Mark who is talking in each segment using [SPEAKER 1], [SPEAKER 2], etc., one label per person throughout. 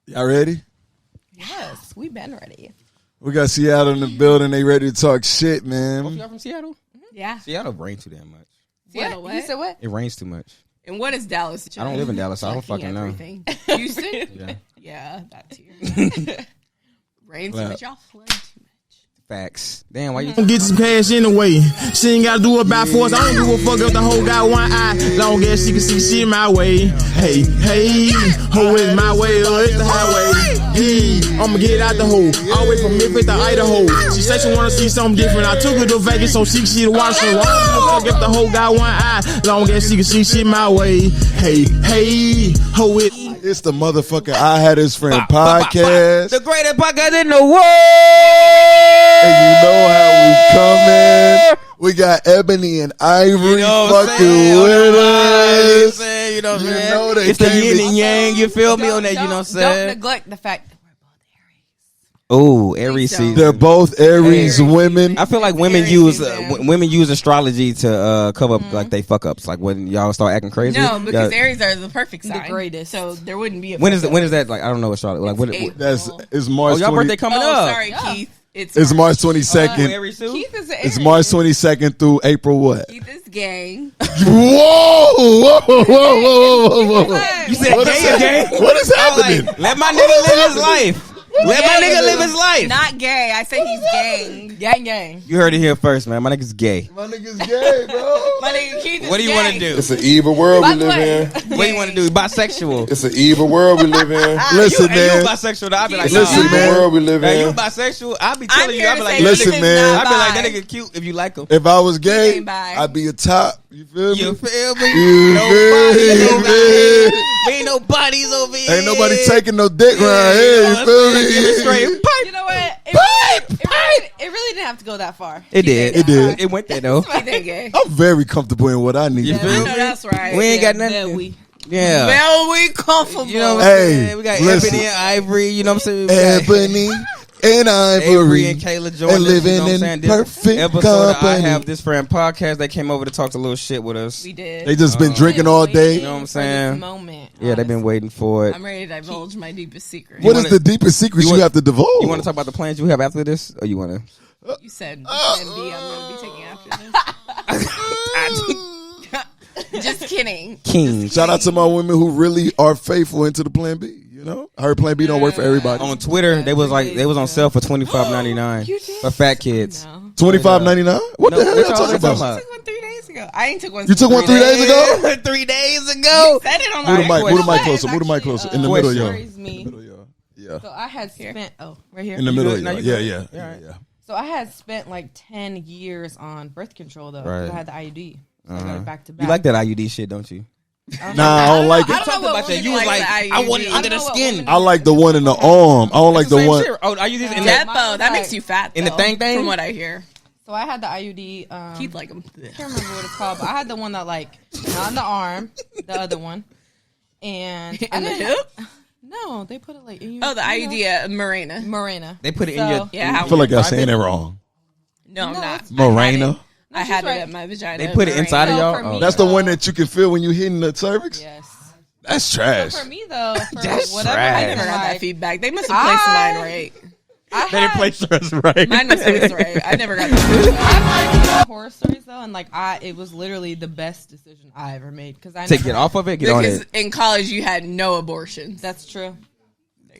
[SPEAKER 1] Y'all ready?
[SPEAKER 2] Yes, we been ready.
[SPEAKER 1] We got Seattle in the building. They ready to talk shit, man.
[SPEAKER 3] Both y'all from Seattle?
[SPEAKER 2] Mm-hmm. Yeah.
[SPEAKER 3] Seattle rains too damn much.
[SPEAKER 2] Seattle what? You said what?
[SPEAKER 3] It rains too much.
[SPEAKER 4] And what is Dallas?
[SPEAKER 3] I don't live in Dallas, so I don't fucking know.
[SPEAKER 4] Houston?
[SPEAKER 3] Yeah.
[SPEAKER 4] Yeah, that too. Rains too much. Y'all flood too much.
[SPEAKER 3] Facts. Damn, why you
[SPEAKER 5] Get some cash anyway. She ain't gotta do it by force. I don't give a fuck if the hoe got one eye. Long as she can see shit my way. Hey, hoe is my way or it's the highway. Hey, I'ma get out the hole. All the way from Memphis to Idaho. She said she wanna see something different. I took her to Vegas so she can see the water. So I don't give a fuck if the hoe got one eye. Long as she can see shit my way. Hey, hoe is.
[SPEAKER 1] It's the motherfucker I Had His Friend podcast.
[SPEAKER 3] The greatest podcast in the world.
[SPEAKER 1] And you know how we coming. We got Ebony and Ivory fucking with us.
[SPEAKER 3] You know what I'm saying?
[SPEAKER 1] You know they
[SPEAKER 3] it's the
[SPEAKER 1] came
[SPEAKER 3] yin
[SPEAKER 1] to-
[SPEAKER 3] and yang. You feel me on that? You know what I'm saying?
[SPEAKER 2] Don't neglect the fact that we're both
[SPEAKER 3] Oh, Aries season.
[SPEAKER 1] They're both Aries women.
[SPEAKER 3] I feel like women
[SPEAKER 4] Aries
[SPEAKER 3] use
[SPEAKER 4] season.
[SPEAKER 3] women use astrology to cover up like they fuck ups. Like when y'all start acting crazy.
[SPEAKER 4] No, because
[SPEAKER 3] y'all-
[SPEAKER 4] Aries are the perfect sign.
[SPEAKER 2] The greatest.
[SPEAKER 4] So there wouldn't be a
[SPEAKER 3] when is that? Like I don't know astrology. Like what?
[SPEAKER 4] April.
[SPEAKER 1] It's March.
[SPEAKER 3] Oh, y'all
[SPEAKER 1] 20
[SPEAKER 3] birthday coming
[SPEAKER 4] Oh,
[SPEAKER 3] up.
[SPEAKER 4] sorry,
[SPEAKER 2] Yeah.
[SPEAKER 4] Keith.
[SPEAKER 1] It's March 22nd.
[SPEAKER 3] Aries too?
[SPEAKER 2] Keith is an
[SPEAKER 1] It's
[SPEAKER 2] Aries.
[SPEAKER 1] March 22nd through April what?
[SPEAKER 4] Keith is gang.
[SPEAKER 1] Whoa.
[SPEAKER 3] You said
[SPEAKER 1] What
[SPEAKER 3] gay
[SPEAKER 1] is
[SPEAKER 3] again?
[SPEAKER 1] What is happening?
[SPEAKER 3] Like, let my nigga live his life. Let my nigga live his life.
[SPEAKER 4] Not gay. I say he's gang.
[SPEAKER 2] Gang.
[SPEAKER 3] You heard it here first, man. My nigga's gay.
[SPEAKER 1] My nigga's gay, bro.
[SPEAKER 4] My nigga Keith is
[SPEAKER 3] What do you
[SPEAKER 4] gay.
[SPEAKER 3] want to do?
[SPEAKER 6] It's an evil world we
[SPEAKER 2] By the
[SPEAKER 6] live
[SPEAKER 2] way,
[SPEAKER 6] in.
[SPEAKER 3] What do you want to do? Bisexual.
[SPEAKER 6] It's an evil world we live in.
[SPEAKER 1] Listen,
[SPEAKER 3] Hey, you
[SPEAKER 1] man.
[SPEAKER 3] bisexual? Though? I be like,
[SPEAKER 6] It's
[SPEAKER 1] Listen,
[SPEAKER 6] an evil
[SPEAKER 1] man.
[SPEAKER 6] world we live
[SPEAKER 3] Hey, you
[SPEAKER 6] in.
[SPEAKER 3] bisexual? I be
[SPEAKER 4] I'm
[SPEAKER 3] telling you.
[SPEAKER 4] here
[SPEAKER 3] I be
[SPEAKER 4] to
[SPEAKER 3] like,
[SPEAKER 4] say
[SPEAKER 1] Listen,
[SPEAKER 4] Keith is
[SPEAKER 1] man.
[SPEAKER 4] not
[SPEAKER 3] I be like,
[SPEAKER 4] bi.
[SPEAKER 3] that nigga cute if you like him.
[SPEAKER 1] If I was gay,
[SPEAKER 4] ain't bi.
[SPEAKER 1] I'd be a top. You feel me?
[SPEAKER 3] You feel me?
[SPEAKER 1] You
[SPEAKER 3] Nobody
[SPEAKER 1] feel
[SPEAKER 3] over
[SPEAKER 1] me?
[SPEAKER 3] here. We ain't no bodies over here.
[SPEAKER 1] Ain't nobody taking no dick right
[SPEAKER 3] you
[SPEAKER 1] here.
[SPEAKER 3] know
[SPEAKER 1] You
[SPEAKER 3] what
[SPEAKER 1] feel
[SPEAKER 3] I'm saying? Give it straight.
[SPEAKER 1] me?
[SPEAKER 2] You know what? It really didn't have to go that far.
[SPEAKER 3] It did.
[SPEAKER 1] It did.
[SPEAKER 3] It went there though.
[SPEAKER 4] Keith ain't gay.
[SPEAKER 1] I'm very comfortable in what I need
[SPEAKER 3] You
[SPEAKER 1] to
[SPEAKER 3] feel
[SPEAKER 1] do.
[SPEAKER 4] I know that's right.
[SPEAKER 3] We ain't got
[SPEAKER 2] There
[SPEAKER 3] nothing.
[SPEAKER 2] we.
[SPEAKER 3] Yeah.
[SPEAKER 4] Well, we comfortable.
[SPEAKER 3] You know what I'm
[SPEAKER 1] Hey,
[SPEAKER 3] saying? We got
[SPEAKER 1] listen.
[SPEAKER 3] Ebony and Ivory. You know what I'm saying? We got
[SPEAKER 1] Ebony and Ivory.
[SPEAKER 3] Avery and Kayla joined
[SPEAKER 1] and
[SPEAKER 3] us,
[SPEAKER 1] living
[SPEAKER 3] you know what I'm
[SPEAKER 1] in
[SPEAKER 3] saying? This
[SPEAKER 1] perfect
[SPEAKER 3] episode of I
[SPEAKER 1] company.
[SPEAKER 3] Have This Friend podcast. They came over to talk a little shit with us.
[SPEAKER 4] we did.
[SPEAKER 1] They just been drinking all day.
[SPEAKER 3] You know what I'm saying?
[SPEAKER 2] Moment.
[SPEAKER 3] Yeah, they've been waiting for it.
[SPEAKER 4] I'm ready to divulge my deepest secret.
[SPEAKER 1] What is
[SPEAKER 3] wanna-
[SPEAKER 1] the deepest secret
[SPEAKER 3] you
[SPEAKER 1] you
[SPEAKER 3] wanna-
[SPEAKER 1] have to divulge?
[SPEAKER 3] You want to talk about the plans you have after this, or you want to?
[SPEAKER 4] You said plan B. I'm going to be taking after this. Just kidding.
[SPEAKER 3] King
[SPEAKER 1] Shout out to my women who really are faithful into the Plan B. You know, I heard Plan B don't work for everybody.
[SPEAKER 3] on Twitter. They was on sale for $25.99 for fat kids.
[SPEAKER 4] No.
[SPEAKER 1] $25.99. What
[SPEAKER 3] No,
[SPEAKER 1] the hell
[SPEAKER 3] what
[SPEAKER 1] y'all
[SPEAKER 3] y'all
[SPEAKER 1] talking
[SPEAKER 3] talking
[SPEAKER 1] about?
[SPEAKER 3] about?
[SPEAKER 4] I took one 3 days ago. I ain't took one.
[SPEAKER 1] You took one 3 days ago?
[SPEAKER 3] 3 days ago.
[SPEAKER 4] Said it on
[SPEAKER 1] Move the
[SPEAKER 4] my
[SPEAKER 1] mic. Move the mic
[SPEAKER 2] It's
[SPEAKER 1] closer. Move the mic
[SPEAKER 2] actually,
[SPEAKER 1] closer. In the middle,
[SPEAKER 3] question.
[SPEAKER 1] y'all.
[SPEAKER 2] Worries me.
[SPEAKER 1] Yeah.
[SPEAKER 2] So I had spent right here.
[SPEAKER 1] In the
[SPEAKER 3] You
[SPEAKER 1] middle,
[SPEAKER 3] good? No,
[SPEAKER 1] y'all.
[SPEAKER 3] you
[SPEAKER 1] Yeah,
[SPEAKER 3] good?
[SPEAKER 1] yeah,
[SPEAKER 3] Alright.
[SPEAKER 1] yeah.
[SPEAKER 2] So I had spent like 10 years on birth control though. 'cause
[SPEAKER 3] Right.
[SPEAKER 2] I had the IUD. So I got it back to back.
[SPEAKER 3] You like that IUD shit, don't you?
[SPEAKER 1] Nah, I don't like
[SPEAKER 4] I
[SPEAKER 1] it.
[SPEAKER 4] don't know what
[SPEAKER 3] about that.
[SPEAKER 4] women
[SPEAKER 3] You was
[SPEAKER 4] like
[SPEAKER 3] like,
[SPEAKER 4] the
[SPEAKER 3] I want it
[SPEAKER 4] IUD.
[SPEAKER 3] under the
[SPEAKER 2] I don't know what
[SPEAKER 3] skin.
[SPEAKER 2] women
[SPEAKER 1] I like the one in the arm. I don't like the
[SPEAKER 3] Same
[SPEAKER 1] one.
[SPEAKER 3] shit. Oh, are you just in
[SPEAKER 2] Yeah.
[SPEAKER 3] that?
[SPEAKER 4] Depo. That makes you fat.
[SPEAKER 3] In the
[SPEAKER 4] though,
[SPEAKER 3] thing?
[SPEAKER 4] From what I hear.
[SPEAKER 2] So I had the IUD.
[SPEAKER 4] Keith like them.
[SPEAKER 2] I can't remember what it's called, but I had the one that like not in the arm, the other one, and I
[SPEAKER 4] In the
[SPEAKER 2] didn't-
[SPEAKER 4] hip?
[SPEAKER 2] No, they put it like in your,
[SPEAKER 4] Oh, the IUD at Marina.
[SPEAKER 2] Morena.
[SPEAKER 3] They put it in
[SPEAKER 2] So-
[SPEAKER 3] your.
[SPEAKER 4] Yeah,
[SPEAKER 1] I feel like y'all saying it wrong.
[SPEAKER 4] No, I'm
[SPEAKER 2] No,
[SPEAKER 4] not.
[SPEAKER 2] it's-
[SPEAKER 1] Morena.
[SPEAKER 4] I had
[SPEAKER 2] she's
[SPEAKER 4] it
[SPEAKER 2] right.
[SPEAKER 4] at my vagina.
[SPEAKER 3] They put it
[SPEAKER 4] Marina.
[SPEAKER 3] inside of
[SPEAKER 2] No,
[SPEAKER 3] y'all.
[SPEAKER 2] for me,
[SPEAKER 3] Oh.
[SPEAKER 1] That's the one that you can feel when you hitting the cervix?
[SPEAKER 2] Yes.
[SPEAKER 1] That's trash.
[SPEAKER 2] So for me though, for
[SPEAKER 3] That's
[SPEAKER 2] whatever
[SPEAKER 3] trash.
[SPEAKER 4] I
[SPEAKER 2] I
[SPEAKER 4] never got that
[SPEAKER 2] like,
[SPEAKER 4] feedback. They must have placed
[SPEAKER 2] I-
[SPEAKER 4] mine right.
[SPEAKER 2] I
[SPEAKER 3] They didn't
[SPEAKER 2] had,
[SPEAKER 3] place us right.
[SPEAKER 4] Mine was placed right. I never got that.
[SPEAKER 2] I have horror stories though, and like it was literally the best decision I ever made because I
[SPEAKER 3] To
[SPEAKER 2] never,
[SPEAKER 3] get off of it, get on
[SPEAKER 4] Because
[SPEAKER 3] it.
[SPEAKER 4] in college you had no abortions.
[SPEAKER 2] That's true.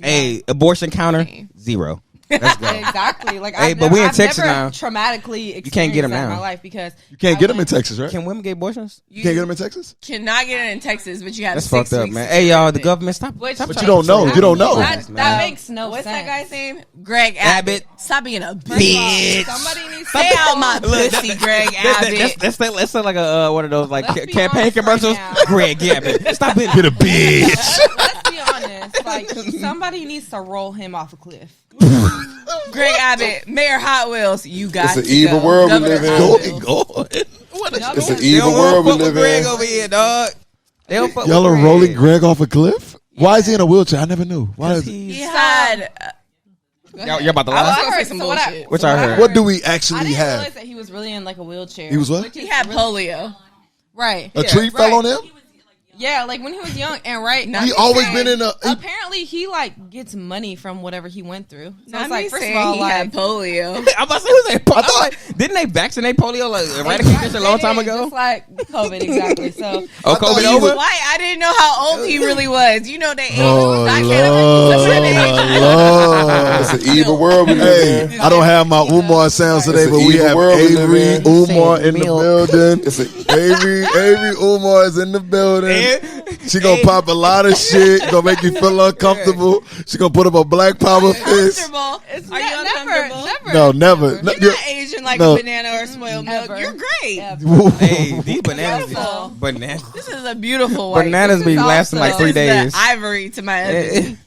[SPEAKER 3] Hey, abortion counter 0. Let's go.
[SPEAKER 2] Exactly. Like,
[SPEAKER 3] Hey,
[SPEAKER 2] I've
[SPEAKER 3] but we in
[SPEAKER 2] I've
[SPEAKER 3] Texas
[SPEAKER 2] never
[SPEAKER 3] now.
[SPEAKER 2] traumatically experienced
[SPEAKER 3] can't get 'em
[SPEAKER 2] that in
[SPEAKER 3] now.
[SPEAKER 2] my life because
[SPEAKER 1] You can't
[SPEAKER 2] I
[SPEAKER 1] get them in
[SPEAKER 2] went-
[SPEAKER 1] Texas, right?
[SPEAKER 3] Can women get abortions?
[SPEAKER 1] You can't get them in Texas?
[SPEAKER 4] Cannot get it in Texas, but you have
[SPEAKER 3] That's
[SPEAKER 4] 6
[SPEAKER 3] fucked up,
[SPEAKER 4] weeks
[SPEAKER 3] man.
[SPEAKER 4] to
[SPEAKER 3] Hey, y'all, the
[SPEAKER 4] do it.
[SPEAKER 3] government stop.
[SPEAKER 4] Which-
[SPEAKER 3] stop
[SPEAKER 1] But
[SPEAKER 3] trying
[SPEAKER 1] you don't
[SPEAKER 3] to
[SPEAKER 1] know.
[SPEAKER 3] control
[SPEAKER 1] You don't know.
[SPEAKER 3] us,
[SPEAKER 2] That
[SPEAKER 3] man.
[SPEAKER 2] makes no
[SPEAKER 4] What's
[SPEAKER 2] sense.
[SPEAKER 4] that guy's name? Greg
[SPEAKER 3] Abbott.
[SPEAKER 4] Abbott. Stop being a
[SPEAKER 2] First of all,
[SPEAKER 3] Bitch.
[SPEAKER 2] Somebody needs to
[SPEAKER 4] Stay out my pussy, Greg Abbott.
[SPEAKER 3] Let's say like a one of those like
[SPEAKER 2] Let's be
[SPEAKER 3] campaign
[SPEAKER 2] honest
[SPEAKER 3] commercials.
[SPEAKER 2] right now.
[SPEAKER 3] Greg Abbott, stop being
[SPEAKER 1] Get a bitch.
[SPEAKER 2] Let's be honest. Like somebody needs to roll him off a cliff.
[SPEAKER 4] Greg Abbott, Mayor Hot Wheels. You got
[SPEAKER 6] It's
[SPEAKER 4] to
[SPEAKER 6] an evil
[SPEAKER 4] go.
[SPEAKER 6] world we
[SPEAKER 4] Governor
[SPEAKER 6] live in.
[SPEAKER 4] Hot
[SPEAKER 1] Go
[SPEAKER 4] Wheels.
[SPEAKER 1] and go. What is
[SPEAKER 2] No,
[SPEAKER 6] It's an
[SPEAKER 2] because-
[SPEAKER 3] They
[SPEAKER 6] evil
[SPEAKER 3] don't wanna
[SPEAKER 6] world we
[SPEAKER 3] fuck with
[SPEAKER 6] live
[SPEAKER 3] Greg
[SPEAKER 6] in.
[SPEAKER 3] over here, dog. They don't fuck
[SPEAKER 1] Y'all
[SPEAKER 3] with
[SPEAKER 1] are
[SPEAKER 3] Greg.
[SPEAKER 1] rolling Greg off a cliff? Why is he in a wheelchair? I never knew. Why is
[SPEAKER 4] He
[SPEAKER 3] He's-
[SPEAKER 4] had.
[SPEAKER 3] Y'all about to
[SPEAKER 4] I was
[SPEAKER 3] lie?
[SPEAKER 4] gonna say some
[SPEAKER 2] So what I-
[SPEAKER 4] bullshit.
[SPEAKER 3] Which I heard.
[SPEAKER 1] What do we
[SPEAKER 2] I
[SPEAKER 1] actually
[SPEAKER 2] didn't realize
[SPEAKER 1] have?
[SPEAKER 2] that he was really in like a wheelchair.
[SPEAKER 1] He was what?
[SPEAKER 2] Which
[SPEAKER 4] He
[SPEAKER 2] is
[SPEAKER 4] had
[SPEAKER 2] really-
[SPEAKER 4] polio.
[SPEAKER 2] Right.
[SPEAKER 1] A tree fell on him?
[SPEAKER 2] Yeah, like when he was young and right now.
[SPEAKER 1] He always been in a.
[SPEAKER 2] Apparently, he like gets money from whatever he went through. So it's like, first of
[SPEAKER 4] he
[SPEAKER 2] all,
[SPEAKER 4] had
[SPEAKER 2] like
[SPEAKER 4] polio.
[SPEAKER 3] I'm about to say, who's that? I thought, like, didn't they vaccinate polio, like eradicate this a long time ago?
[SPEAKER 2] Just like COVID, exactly. So,
[SPEAKER 3] COVID
[SPEAKER 1] he
[SPEAKER 3] over?
[SPEAKER 4] Why? I didn't know how old he really was. You know, they age.
[SPEAKER 1] Oh,
[SPEAKER 4] I
[SPEAKER 1] Lord.
[SPEAKER 6] It's an evil world we live in.
[SPEAKER 1] I don't have my Umar sounds today, but we have Avery Umar in the building. Avery Umar is in the building. She gonna pop a lot of shit. Gonna make you feel uncomfortable. She gonna put up a black power fist.
[SPEAKER 4] Are you uncomfortable?
[SPEAKER 2] never.
[SPEAKER 1] No, never.
[SPEAKER 4] You're not Asian like a banana or spoiled milk.
[SPEAKER 2] Ever.
[SPEAKER 4] You're great.
[SPEAKER 3] Hey, these bananas.
[SPEAKER 4] Beautiful.
[SPEAKER 3] Bananas.
[SPEAKER 4] This is a beautiful white.
[SPEAKER 3] Bananas be lasting like 3 days.
[SPEAKER 4] The ivory to my ebony.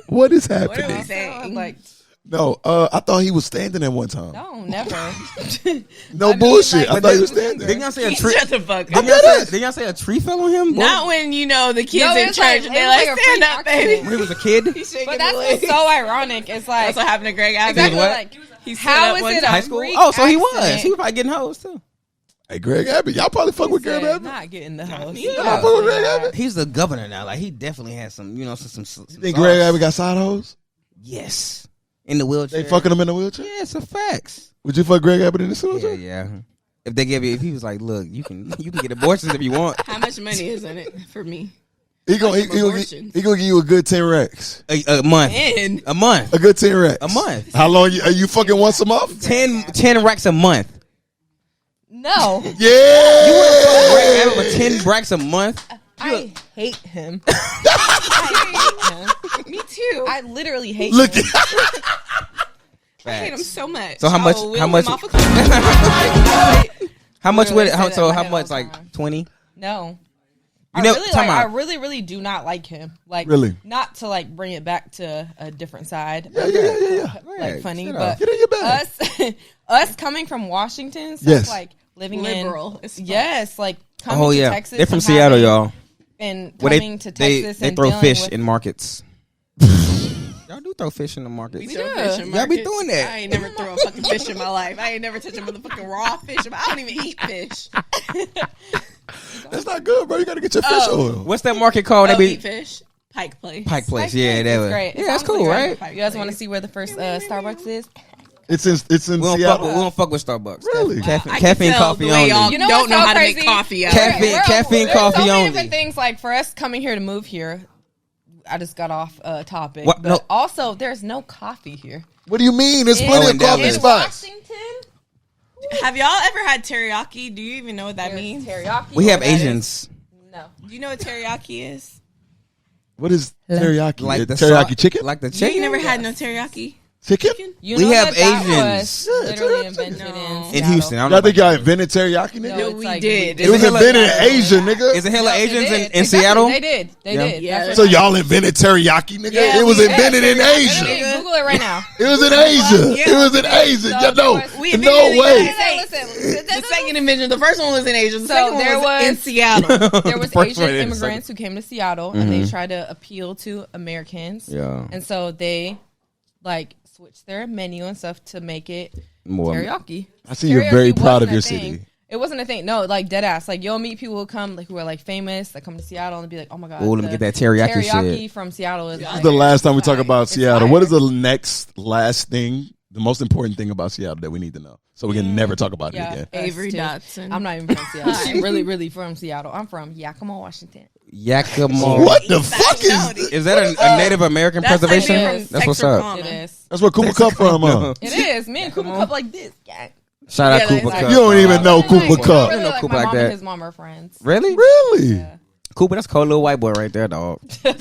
[SPEAKER 1] What is
[SPEAKER 4] What are we
[SPEAKER 1] happening?
[SPEAKER 4] saying?
[SPEAKER 2] Like,
[SPEAKER 1] No, I thought he was standing at one time.
[SPEAKER 2] no, never.
[SPEAKER 1] No bullshit. I
[SPEAKER 2] like,
[SPEAKER 1] thought he was standing.
[SPEAKER 3] Didn't y'all say a tree?
[SPEAKER 4] Shut the fuck
[SPEAKER 1] I
[SPEAKER 4] up.
[SPEAKER 1] bet it.
[SPEAKER 3] Didn't y'all say a tree fell on him?
[SPEAKER 4] Not when you know the kids
[SPEAKER 2] No,
[SPEAKER 4] in
[SPEAKER 2] it's
[SPEAKER 4] church.
[SPEAKER 2] like-
[SPEAKER 4] They're
[SPEAKER 2] it was
[SPEAKER 4] like,
[SPEAKER 2] like a
[SPEAKER 4] stand
[SPEAKER 2] freak
[SPEAKER 4] up,
[SPEAKER 2] accident.
[SPEAKER 4] baby.
[SPEAKER 3] When he was a kid?
[SPEAKER 4] He's shaking
[SPEAKER 2] But
[SPEAKER 4] the
[SPEAKER 2] that's
[SPEAKER 4] leg.
[SPEAKER 2] what's so ironic. It's like,
[SPEAKER 4] That's what happened to Greg Abbott.
[SPEAKER 2] exactly
[SPEAKER 3] what?
[SPEAKER 2] like,
[SPEAKER 4] He stood
[SPEAKER 2] how
[SPEAKER 4] up
[SPEAKER 2] is
[SPEAKER 4] one
[SPEAKER 2] it a
[SPEAKER 4] time.
[SPEAKER 3] High school?
[SPEAKER 2] freak
[SPEAKER 3] Oh, so he was.
[SPEAKER 2] accident?
[SPEAKER 3] He was probably getting hoes too.
[SPEAKER 1] Hey, Greg Abbott. Y'all probably fuck with Greg
[SPEAKER 2] Said
[SPEAKER 1] Abbott.
[SPEAKER 2] not getting the house.
[SPEAKER 1] Y'all fuck with Greg Abbott.
[SPEAKER 3] He's the governor now. Like he definitely has some, some.
[SPEAKER 1] You think Greg Abbott got side hoes?
[SPEAKER 3] Yes, in the wheelchair.
[SPEAKER 1] They fucking him in the wheelchair?
[SPEAKER 3] Yeah, it's a facts.
[SPEAKER 1] Would you fuck Greg Abbott in the
[SPEAKER 3] Yeah,
[SPEAKER 1] wheelchair?
[SPEAKER 3] yeah. If they give you, if he was like, look, you can get abortions if you want.
[SPEAKER 4] How much money is in it for me?
[SPEAKER 1] He gonna give you a good 10 racks.
[SPEAKER 3] A month.
[SPEAKER 4] And
[SPEAKER 3] A month.
[SPEAKER 1] A good 10 racks.
[SPEAKER 3] A month.
[SPEAKER 1] How long are you fucking once a month?
[SPEAKER 3] 10 racks a month.
[SPEAKER 2] No,
[SPEAKER 1] Yeah.
[SPEAKER 3] Greg Abbott with 10 racks a month.
[SPEAKER 2] I hate him.
[SPEAKER 4] me too.
[SPEAKER 2] I literally hate
[SPEAKER 1] Look
[SPEAKER 2] him.
[SPEAKER 1] at
[SPEAKER 4] I hate him so much.
[SPEAKER 3] So how much?
[SPEAKER 4] Oh,
[SPEAKER 3] How
[SPEAKER 4] wheel
[SPEAKER 3] much?
[SPEAKER 4] him off a cliff.
[SPEAKER 3] How much would it?
[SPEAKER 2] Literally say
[SPEAKER 3] So
[SPEAKER 2] that
[SPEAKER 3] how
[SPEAKER 2] in my
[SPEAKER 3] much?
[SPEAKER 2] head all
[SPEAKER 3] Like
[SPEAKER 2] the time.
[SPEAKER 3] 20?
[SPEAKER 2] No.
[SPEAKER 3] You
[SPEAKER 2] I
[SPEAKER 3] know,
[SPEAKER 2] really,
[SPEAKER 3] time
[SPEAKER 2] like, I
[SPEAKER 3] out.
[SPEAKER 2] really, really do not like him. Like,
[SPEAKER 1] Really?
[SPEAKER 2] not to like bring it back to a different side.
[SPEAKER 1] yeah.
[SPEAKER 2] Like funny,
[SPEAKER 3] shut
[SPEAKER 2] but
[SPEAKER 3] up.
[SPEAKER 1] Get in your bag.
[SPEAKER 2] us coming from Washington, so
[SPEAKER 1] Yes.
[SPEAKER 2] like living
[SPEAKER 4] Liberal as
[SPEAKER 2] in
[SPEAKER 4] fuck.
[SPEAKER 2] yes, like coming
[SPEAKER 3] Oh
[SPEAKER 2] to
[SPEAKER 3] yeah,
[SPEAKER 2] Texas.
[SPEAKER 3] they're from
[SPEAKER 2] and
[SPEAKER 3] Seattle,
[SPEAKER 2] having-
[SPEAKER 3] y'all.
[SPEAKER 2] And
[SPEAKER 3] Where
[SPEAKER 2] coming to Texas
[SPEAKER 3] they
[SPEAKER 2] and
[SPEAKER 3] throw
[SPEAKER 2] dealing
[SPEAKER 3] fish
[SPEAKER 2] with,
[SPEAKER 3] in markets. Y'all do throw fish in the markets.
[SPEAKER 4] We throw
[SPEAKER 2] do.
[SPEAKER 4] fish in
[SPEAKER 3] Y'all be
[SPEAKER 4] markets.
[SPEAKER 3] doing that.
[SPEAKER 4] I ain't never throw a fucking fish in my life. I ain't never touched a motherfucking raw fish. I don't even eat fish.
[SPEAKER 1] That's not good, bro. You gotta get your fish oil.
[SPEAKER 3] What's that market called?
[SPEAKER 4] Oh,
[SPEAKER 3] That be
[SPEAKER 4] eat fish. Pike Place.
[SPEAKER 3] Pike Place.
[SPEAKER 2] Like,
[SPEAKER 3] Yeah, that
[SPEAKER 2] it's
[SPEAKER 3] was
[SPEAKER 2] great.
[SPEAKER 3] Yeah, that's
[SPEAKER 2] It's
[SPEAKER 3] cool,
[SPEAKER 2] honestly
[SPEAKER 3] right?
[SPEAKER 2] great. You guys want to see where the first Starbucks is?
[SPEAKER 1] It's in
[SPEAKER 3] We don't,
[SPEAKER 1] Seattle.
[SPEAKER 3] we don't fuck with Starbucks.
[SPEAKER 1] Really?
[SPEAKER 3] Caffeine,
[SPEAKER 4] I
[SPEAKER 3] caffeine
[SPEAKER 4] can tell
[SPEAKER 3] coffee
[SPEAKER 4] the way y'all
[SPEAKER 3] only.
[SPEAKER 2] You know
[SPEAKER 4] don't
[SPEAKER 2] what's
[SPEAKER 4] know
[SPEAKER 2] so
[SPEAKER 4] how to make
[SPEAKER 2] crazy?
[SPEAKER 4] coffee out.
[SPEAKER 3] Caffeine- caffeine
[SPEAKER 2] there's
[SPEAKER 3] coffee
[SPEAKER 2] so many
[SPEAKER 3] only.
[SPEAKER 2] different things like for us coming here to move here. I just got off topic,
[SPEAKER 3] What?
[SPEAKER 2] but
[SPEAKER 3] No.
[SPEAKER 2] also there's no coffee here.
[SPEAKER 1] What do you mean? There's
[SPEAKER 2] In-
[SPEAKER 1] plenty
[SPEAKER 3] in
[SPEAKER 1] of coffee
[SPEAKER 3] Dallas.
[SPEAKER 1] spots.
[SPEAKER 2] Washington,
[SPEAKER 4] Have y'all ever had teriyaki? Do you even know what that
[SPEAKER 2] there's
[SPEAKER 4] means?
[SPEAKER 2] teriyaki.
[SPEAKER 3] We have
[SPEAKER 2] What that is-
[SPEAKER 3] Asians.
[SPEAKER 2] No,
[SPEAKER 4] Do you know what teriyaki is?
[SPEAKER 1] What is teriyaki?
[SPEAKER 3] Like the
[SPEAKER 1] teriyaki
[SPEAKER 3] sau-
[SPEAKER 1] chicken?
[SPEAKER 3] Like the
[SPEAKER 4] You
[SPEAKER 3] chicken.
[SPEAKER 4] never had no teriyaki?
[SPEAKER 1] Chicken?
[SPEAKER 2] you
[SPEAKER 3] We
[SPEAKER 2] know
[SPEAKER 3] have
[SPEAKER 2] that
[SPEAKER 3] Asians.
[SPEAKER 2] was literally
[SPEAKER 1] Yeah,
[SPEAKER 2] invented
[SPEAKER 4] no.
[SPEAKER 2] in
[SPEAKER 3] in
[SPEAKER 2] Seattle.
[SPEAKER 3] Houston. I don't
[SPEAKER 1] Y'all
[SPEAKER 3] know
[SPEAKER 1] think
[SPEAKER 3] about
[SPEAKER 1] y'all invented teriyaki, nigga?
[SPEAKER 2] No,
[SPEAKER 4] we
[SPEAKER 2] it's like
[SPEAKER 4] did.
[SPEAKER 1] It was
[SPEAKER 3] Is it
[SPEAKER 1] invented in
[SPEAKER 3] hella-
[SPEAKER 1] Asia, nigga.
[SPEAKER 3] Is it hella
[SPEAKER 2] No, they
[SPEAKER 3] Asians
[SPEAKER 2] did.
[SPEAKER 3] in
[SPEAKER 2] Exactly.
[SPEAKER 3] Seattle?
[SPEAKER 2] They did. They
[SPEAKER 3] Yeah.
[SPEAKER 2] did.
[SPEAKER 4] Yeah.
[SPEAKER 2] That's
[SPEAKER 1] So
[SPEAKER 2] what-
[SPEAKER 1] y'all invented teriyaki, nigga.
[SPEAKER 2] Yeah,
[SPEAKER 1] it was
[SPEAKER 2] we
[SPEAKER 1] invented in
[SPEAKER 2] Literally,
[SPEAKER 1] Asia.
[SPEAKER 2] Google it right now.
[SPEAKER 1] It was in Asia.
[SPEAKER 4] Yeah.
[SPEAKER 1] It was in Asia.
[SPEAKER 2] So
[SPEAKER 1] Yeah, no,
[SPEAKER 4] we
[SPEAKER 1] no
[SPEAKER 4] invented
[SPEAKER 1] way.
[SPEAKER 4] it.
[SPEAKER 2] Listen,
[SPEAKER 4] The second invention, the first one was in Asia. The
[SPEAKER 2] So
[SPEAKER 4] second
[SPEAKER 2] there
[SPEAKER 4] one was in
[SPEAKER 2] was-
[SPEAKER 4] Seattle.
[SPEAKER 2] there was
[SPEAKER 3] first one
[SPEAKER 2] Asian
[SPEAKER 3] is
[SPEAKER 2] immigrants who came to Seattle and they tried to appeal to Americans.
[SPEAKER 3] Yeah.
[SPEAKER 2] And so they like switched their menu and stuff to make it
[SPEAKER 3] More-
[SPEAKER 2] teriyaki.
[SPEAKER 1] I see you're
[SPEAKER 2] Teriyaki
[SPEAKER 1] very proud of
[SPEAKER 2] wasn't a
[SPEAKER 1] your
[SPEAKER 2] thing.
[SPEAKER 1] city.
[SPEAKER 2] It wasn't a thing. No, like dead ass. Like you'll meet people who come like who are like famous that come to Seattle and be like, oh my god,
[SPEAKER 3] Ooh, let me
[SPEAKER 2] the
[SPEAKER 3] get that teriyaki shit.
[SPEAKER 2] from Seattle is
[SPEAKER 1] This
[SPEAKER 2] like,
[SPEAKER 1] is the last time we talk
[SPEAKER 2] fire.
[SPEAKER 1] about
[SPEAKER 2] It's
[SPEAKER 1] Seattle.
[SPEAKER 2] fire.
[SPEAKER 1] What is the last thing, the most important thing about Seattle that we need to know? So we can never talk about it
[SPEAKER 2] Yeah.
[SPEAKER 1] again.
[SPEAKER 4] Avery
[SPEAKER 2] Us too.
[SPEAKER 4] Dotson.
[SPEAKER 2] I'm not even from Seattle. I'm really from Seattle. I'm from Yakima, Washington.
[SPEAKER 3] Yakima.
[SPEAKER 1] What the fuck is this?
[SPEAKER 3] Is that a Native American
[SPEAKER 4] That's like
[SPEAKER 3] preservation?
[SPEAKER 4] being from
[SPEAKER 3] That's what's
[SPEAKER 4] Texas
[SPEAKER 3] up.
[SPEAKER 4] Common.
[SPEAKER 2] It is.
[SPEAKER 1] That's where Cooper Cup from, huh?
[SPEAKER 2] It is. Me and Cooper Cup like this. Yeah.
[SPEAKER 3] Shout out
[SPEAKER 4] Yeah,
[SPEAKER 3] Cooper
[SPEAKER 4] that's
[SPEAKER 3] Cup.
[SPEAKER 1] You don't even know Cooper
[SPEAKER 2] Like,
[SPEAKER 1] Cup.
[SPEAKER 2] really,
[SPEAKER 3] know
[SPEAKER 2] like
[SPEAKER 3] Cooper
[SPEAKER 2] my
[SPEAKER 3] like
[SPEAKER 2] mom
[SPEAKER 3] that.
[SPEAKER 2] and his mom are friends.
[SPEAKER 3] Really?
[SPEAKER 1] Really?
[SPEAKER 2] Yeah.
[SPEAKER 3] Cooper, that's a cold little white boy right there, dog.
[SPEAKER 2] But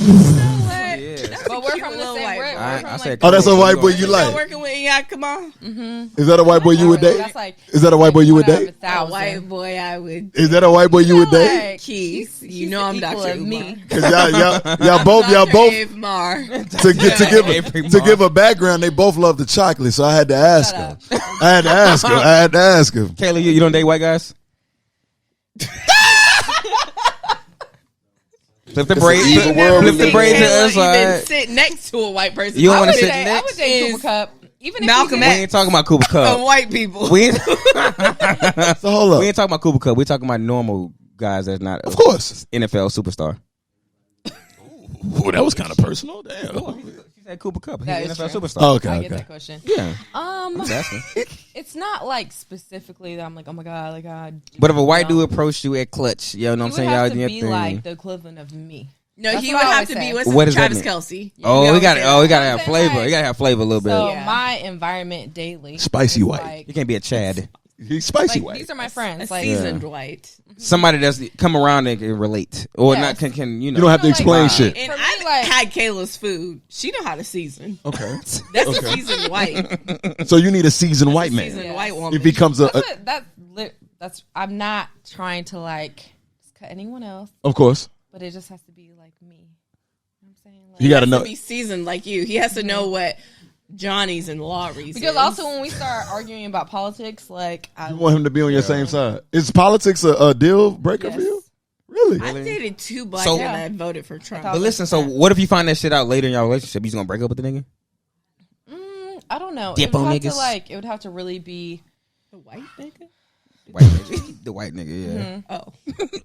[SPEAKER 2] we're
[SPEAKER 4] cute
[SPEAKER 2] from the
[SPEAKER 4] little
[SPEAKER 2] same.
[SPEAKER 4] white
[SPEAKER 2] We're
[SPEAKER 4] boy.
[SPEAKER 2] from
[SPEAKER 3] I
[SPEAKER 2] like,
[SPEAKER 3] said
[SPEAKER 1] Oh, that's a
[SPEAKER 3] cool.
[SPEAKER 1] white boy you
[SPEAKER 4] Y'all
[SPEAKER 1] like.
[SPEAKER 4] working with Yakima?
[SPEAKER 1] Is that a white boy you would date?
[SPEAKER 2] That's like
[SPEAKER 1] Is that a white boy you would
[SPEAKER 2] one out of
[SPEAKER 1] date?
[SPEAKER 2] a
[SPEAKER 4] A
[SPEAKER 2] thousand.
[SPEAKER 4] white boy, I would.
[SPEAKER 1] Is that a white boy you would date?
[SPEAKER 2] Like,
[SPEAKER 4] Keith,
[SPEAKER 2] he's
[SPEAKER 4] you know
[SPEAKER 2] the
[SPEAKER 4] I'm
[SPEAKER 2] equal
[SPEAKER 4] Dr.
[SPEAKER 2] of
[SPEAKER 4] Umar.
[SPEAKER 2] me.
[SPEAKER 1] Cause y'all both
[SPEAKER 4] Mar.
[SPEAKER 1] to give a background. They both love the chocolate, so I had to ask him. I had to ask him.
[SPEAKER 3] Kayla, you don't date white guys? Flip the braids.
[SPEAKER 6] an evil world we
[SPEAKER 3] Flip the
[SPEAKER 6] live
[SPEAKER 3] braids
[SPEAKER 6] in.
[SPEAKER 3] to the other
[SPEAKER 4] Even
[SPEAKER 3] side.
[SPEAKER 4] sit next to a white person.
[SPEAKER 3] You don't
[SPEAKER 2] I
[SPEAKER 3] want
[SPEAKER 2] would
[SPEAKER 3] to sit
[SPEAKER 2] say- I would
[SPEAKER 3] next.
[SPEAKER 2] say
[SPEAKER 4] Is
[SPEAKER 2] Cooper Cup. Even if
[SPEAKER 4] Malcolm
[SPEAKER 2] he
[SPEAKER 3] We
[SPEAKER 2] did-
[SPEAKER 3] ain't talking about Cooper
[SPEAKER 4] of
[SPEAKER 3] Cup.
[SPEAKER 4] white people.
[SPEAKER 3] We ain't,
[SPEAKER 1] So hold
[SPEAKER 3] we
[SPEAKER 1] up.
[SPEAKER 3] ain't talking about Cooper Cup. We talking about normal guys that's not,
[SPEAKER 1] Of course.
[SPEAKER 3] NFL superstar.
[SPEAKER 1] Ooh, that was kind of personal. Damn.
[SPEAKER 3] She said Cooper Kupp. He's
[SPEAKER 2] That
[SPEAKER 3] an
[SPEAKER 2] is
[SPEAKER 3] NFL
[SPEAKER 2] true.
[SPEAKER 3] superstar.
[SPEAKER 1] Oh, okay.
[SPEAKER 2] I
[SPEAKER 1] Okay.
[SPEAKER 2] get that question.
[SPEAKER 3] Yeah. I'm asking.
[SPEAKER 2] It's not like specifically that I'm like, oh my god, like God.
[SPEAKER 3] But if a white dude approached you at clutch, you know what I'm
[SPEAKER 2] He
[SPEAKER 3] saying?
[SPEAKER 2] would
[SPEAKER 3] Y'all
[SPEAKER 2] have
[SPEAKER 3] do
[SPEAKER 2] to
[SPEAKER 3] your
[SPEAKER 2] be
[SPEAKER 3] thing.
[SPEAKER 2] like the equivalent of me.
[SPEAKER 4] No,
[SPEAKER 2] That's
[SPEAKER 4] he
[SPEAKER 2] what
[SPEAKER 4] would
[SPEAKER 2] I
[SPEAKER 4] have to
[SPEAKER 2] always
[SPEAKER 4] be
[SPEAKER 2] say.
[SPEAKER 4] with
[SPEAKER 3] What does that
[SPEAKER 4] Travis
[SPEAKER 3] mean?
[SPEAKER 4] Kelsey.
[SPEAKER 3] Oh, we got
[SPEAKER 4] it.
[SPEAKER 3] to have
[SPEAKER 2] I'm
[SPEAKER 3] flavor.
[SPEAKER 2] saying,
[SPEAKER 3] You got to have flavor a little bit.
[SPEAKER 2] So
[SPEAKER 4] Yeah.
[SPEAKER 2] my environment daily,
[SPEAKER 1] Spicy
[SPEAKER 2] is
[SPEAKER 1] white.
[SPEAKER 2] like-
[SPEAKER 3] You can't be a Chad.
[SPEAKER 1] He's spicy
[SPEAKER 2] like,
[SPEAKER 1] white.
[SPEAKER 2] these are my
[SPEAKER 4] A
[SPEAKER 2] friends. Like
[SPEAKER 4] seasoned white.
[SPEAKER 3] Somebody that's come around and can relate, or
[SPEAKER 2] Yes.
[SPEAKER 3] not can you know?
[SPEAKER 1] You don't have to
[SPEAKER 2] like,
[SPEAKER 1] explain
[SPEAKER 2] wow.
[SPEAKER 1] shit.
[SPEAKER 4] And
[SPEAKER 2] For me,
[SPEAKER 4] I
[SPEAKER 2] like-
[SPEAKER 4] had Kayla's food. She know how to season.
[SPEAKER 1] Okay.
[SPEAKER 4] That's a seasoned white.
[SPEAKER 1] So you need a seasoned white man.
[SPEAKER 4] Seasoned
[SPEAKER 2] Yes.
[SPEAKER 4] white woman.
[SPEAKER 1] If he comes
[SPEAKER 2] that's what, that's I'm not trying to like just cut anyone else,
[SPEAKER 1] of course.
[SPEAKER 2] but it just has to be like me. You know what I'm saying? Like,
[SPEAKER 1] You got to
[SPEAKER 4] has
[SPEAKER 1] know.
[SPEAKER 4] to be seasoned like you. He has to know what Johnny's and Laurie's
[SPEAKER 2] because
[SPEAKER 4] is.
[SPEAKER 2] also when we start arguing about politics, like
[SPEAKER 1] You want him to be on your same side. Is politics a deal breaker for you? Really?
[SPEAKER 4] I dated two black
[SPEAKER 3] So-
[SPEAKER 4] men that voted for Trump.
[SPEAKER 3] But listen, so what if you find that shit out later in your relationship? You just gonna break up with the nigga?
[SPEAKER 2] I don't know.
[SPEAKER 3] Dip
[SPEAKER 2] It would
[SPEAKER 3] on
[SPEAKER 2] have to
[SPEAKER 3] niggas.
[SPEAKER 2] it would have to really be.
[SPEAKER 4] The white nigga?
[SPEAKER 3] White nigga, the white nigga, yeah.
[SPEAKER 4] Oh.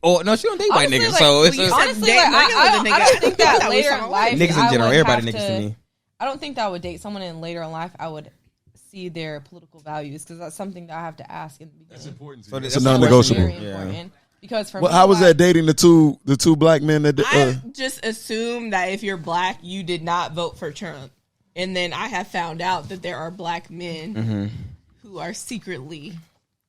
[SPEAKER 3] Oh no, she don't date white
[SPEAKER 2] Honestly,
[SPEAKER 3] niggas,
[SPEAKER 2] like,
[SPEAKER 3] so it's
[SPEAKER 4] when you
[SPEAKER 3] a,
[SPEAKER 4] said
[SPEAKER 2] Honestly,
[SPEAKER 4] date
[SPEAKER 2] like,
[SPEAKER 4] nigga with a
[SPEAKER 2] I
[SPEAKER 4] nigga,
[SPEAKER 2] don't think
[SPEAKER 4] I
[SPEAKER 2] that
[SPEAKER 4] thought we
[SPEAKER 2] later
[SPEAKER 4] were
[SPEAKER 2] in
[SPEAKER 4] talking
[SPEAKER 2] life.
[SPEAKER 3] niggas in
[SPEAKER 2] I
[SPEAKER 3] general.
[SPEAKER 2] would
[SPEAKER 3] Everybody
[SPEAKER 2] have
[SPEAKER 3] niggas to me.
[SPEAKER 2] I don't think that I would date someone in later in life. I would see their political values because that's something that I have to ask in the beginning. That's
[SPEAKER 1] important.
[SPEAKER 3] So
[SPEAKER 1] It's
[SPEAKER 3] that's
[SPEAKER 1] a non-negotiable.
[SPEAKER 2] very
[SPEAKER 3] Yeah.
[SPEAKER 2] important because for
[SPEAKER 1] Well,
[SPEAKER 2] me,
[SPEAKER 1] how was
[SPEAKER 2] like,
[SPEAKER 1] that dating the two black men that?
[SPEAKER 4] I just assume that if you're black, you did not vote for Trump. And then I have found out that there are black men who are secretly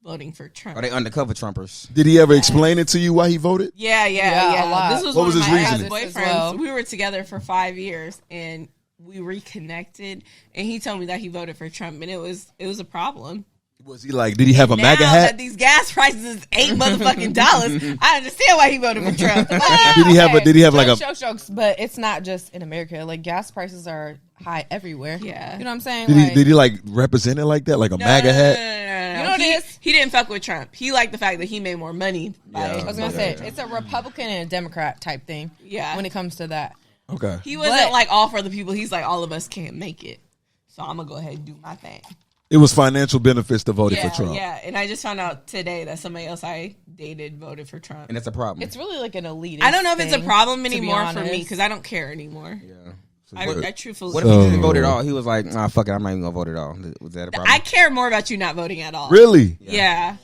[SPEAKER 4] voting for Trump.
[SPEAKER 3] Are they undercover Trumpers?
[SPEAKER 1] Did he ever explain it to you why he voted?
[SPEAKER 4] Yeah,
[SPEAKER 2] Yeah, a lot.
[SPEAKER 4] This was
[SPEAKER 1] What
[SPEAKER 4] one
[SPEAKER 1] was
[SPEAKER 4] of
[SPEAKER 1] his
[SPEAKER 4] my
[SPEAKER 1] reasoning?
[SPEAKER 4] ex-boyfriends.
[SPEAKER 2] Well.
[SPEAKER 4] We were together for 5 years, and we reconnected. And he told me that he voted for Trump, and it was a problem.
[SPEAKER 1] Was he like? Did he have a
[SPEAKER 4] now
[SPEAKER 1] MAGA
[SPEAKER 4] that
[SPEAKER 1] hat?
[SPEAKER 4] these gas prices is $8 motherfucking dollars, I understand why he voted for Trump.
[SPEAKER 1] Did he have a? Did he have like a?
[SPEAKER 2] jokes, but it's not just in America. Like gas prices are high everywhere.
[SPEAKER 4] Yeah.
[SPEAKER 2] You know what I'm saying?
[SPEAKER 1] Did he like represent it like that, like a MAGA hat?
[SPEAKER 4] No.
[SPEAKER 2] You know what it is?
[SPEAKER 4] He didn't fuck with Trump. He liked the fact that he made more money.
[SPEAKER 2] I was gonna say it's a Republican and a Democrat type thing.
[SPEAKER 4] Yeah.
[SPEAKER 2] When it comes to that,
[SPEAKER 1] Okay.
[SPEAKER 4] He wasn't
[SPEAKER 2] But-
[SPEAKER 4] like all for the people. He's like, all of us can't make it. So I'm going to go ahead and do my thing.
[SPEAKER 1] It was financial benefits to voting for Trump.
[SPEAKER 4] Yeah. And I just found out today that somebody else I dated voted for Trump.
[SPEAKER 3] And it's a problem.
[SPEAKER 2] it's really like an elite.
[SPEAKER 4] I don't know if it's a problem
[SPEAKER 2] to be
[SPEAKER 4] anymore for me
[SPEAKER 2] honest.
[SPEAKER 4] because I don't care anymore.
[SPEAKER 3] yeah.
[SPEAKER 4] I truthfully.
[SPEAKER 3] What if he didn't vote at all? He was like, nah, fuck it, I'm not even gonna vote at all. Was that a problem?
[SPEAKER 4] I care more about you not voting at all.
[SPEAKER 1] Really?
[SPEAKER 4] Yeah.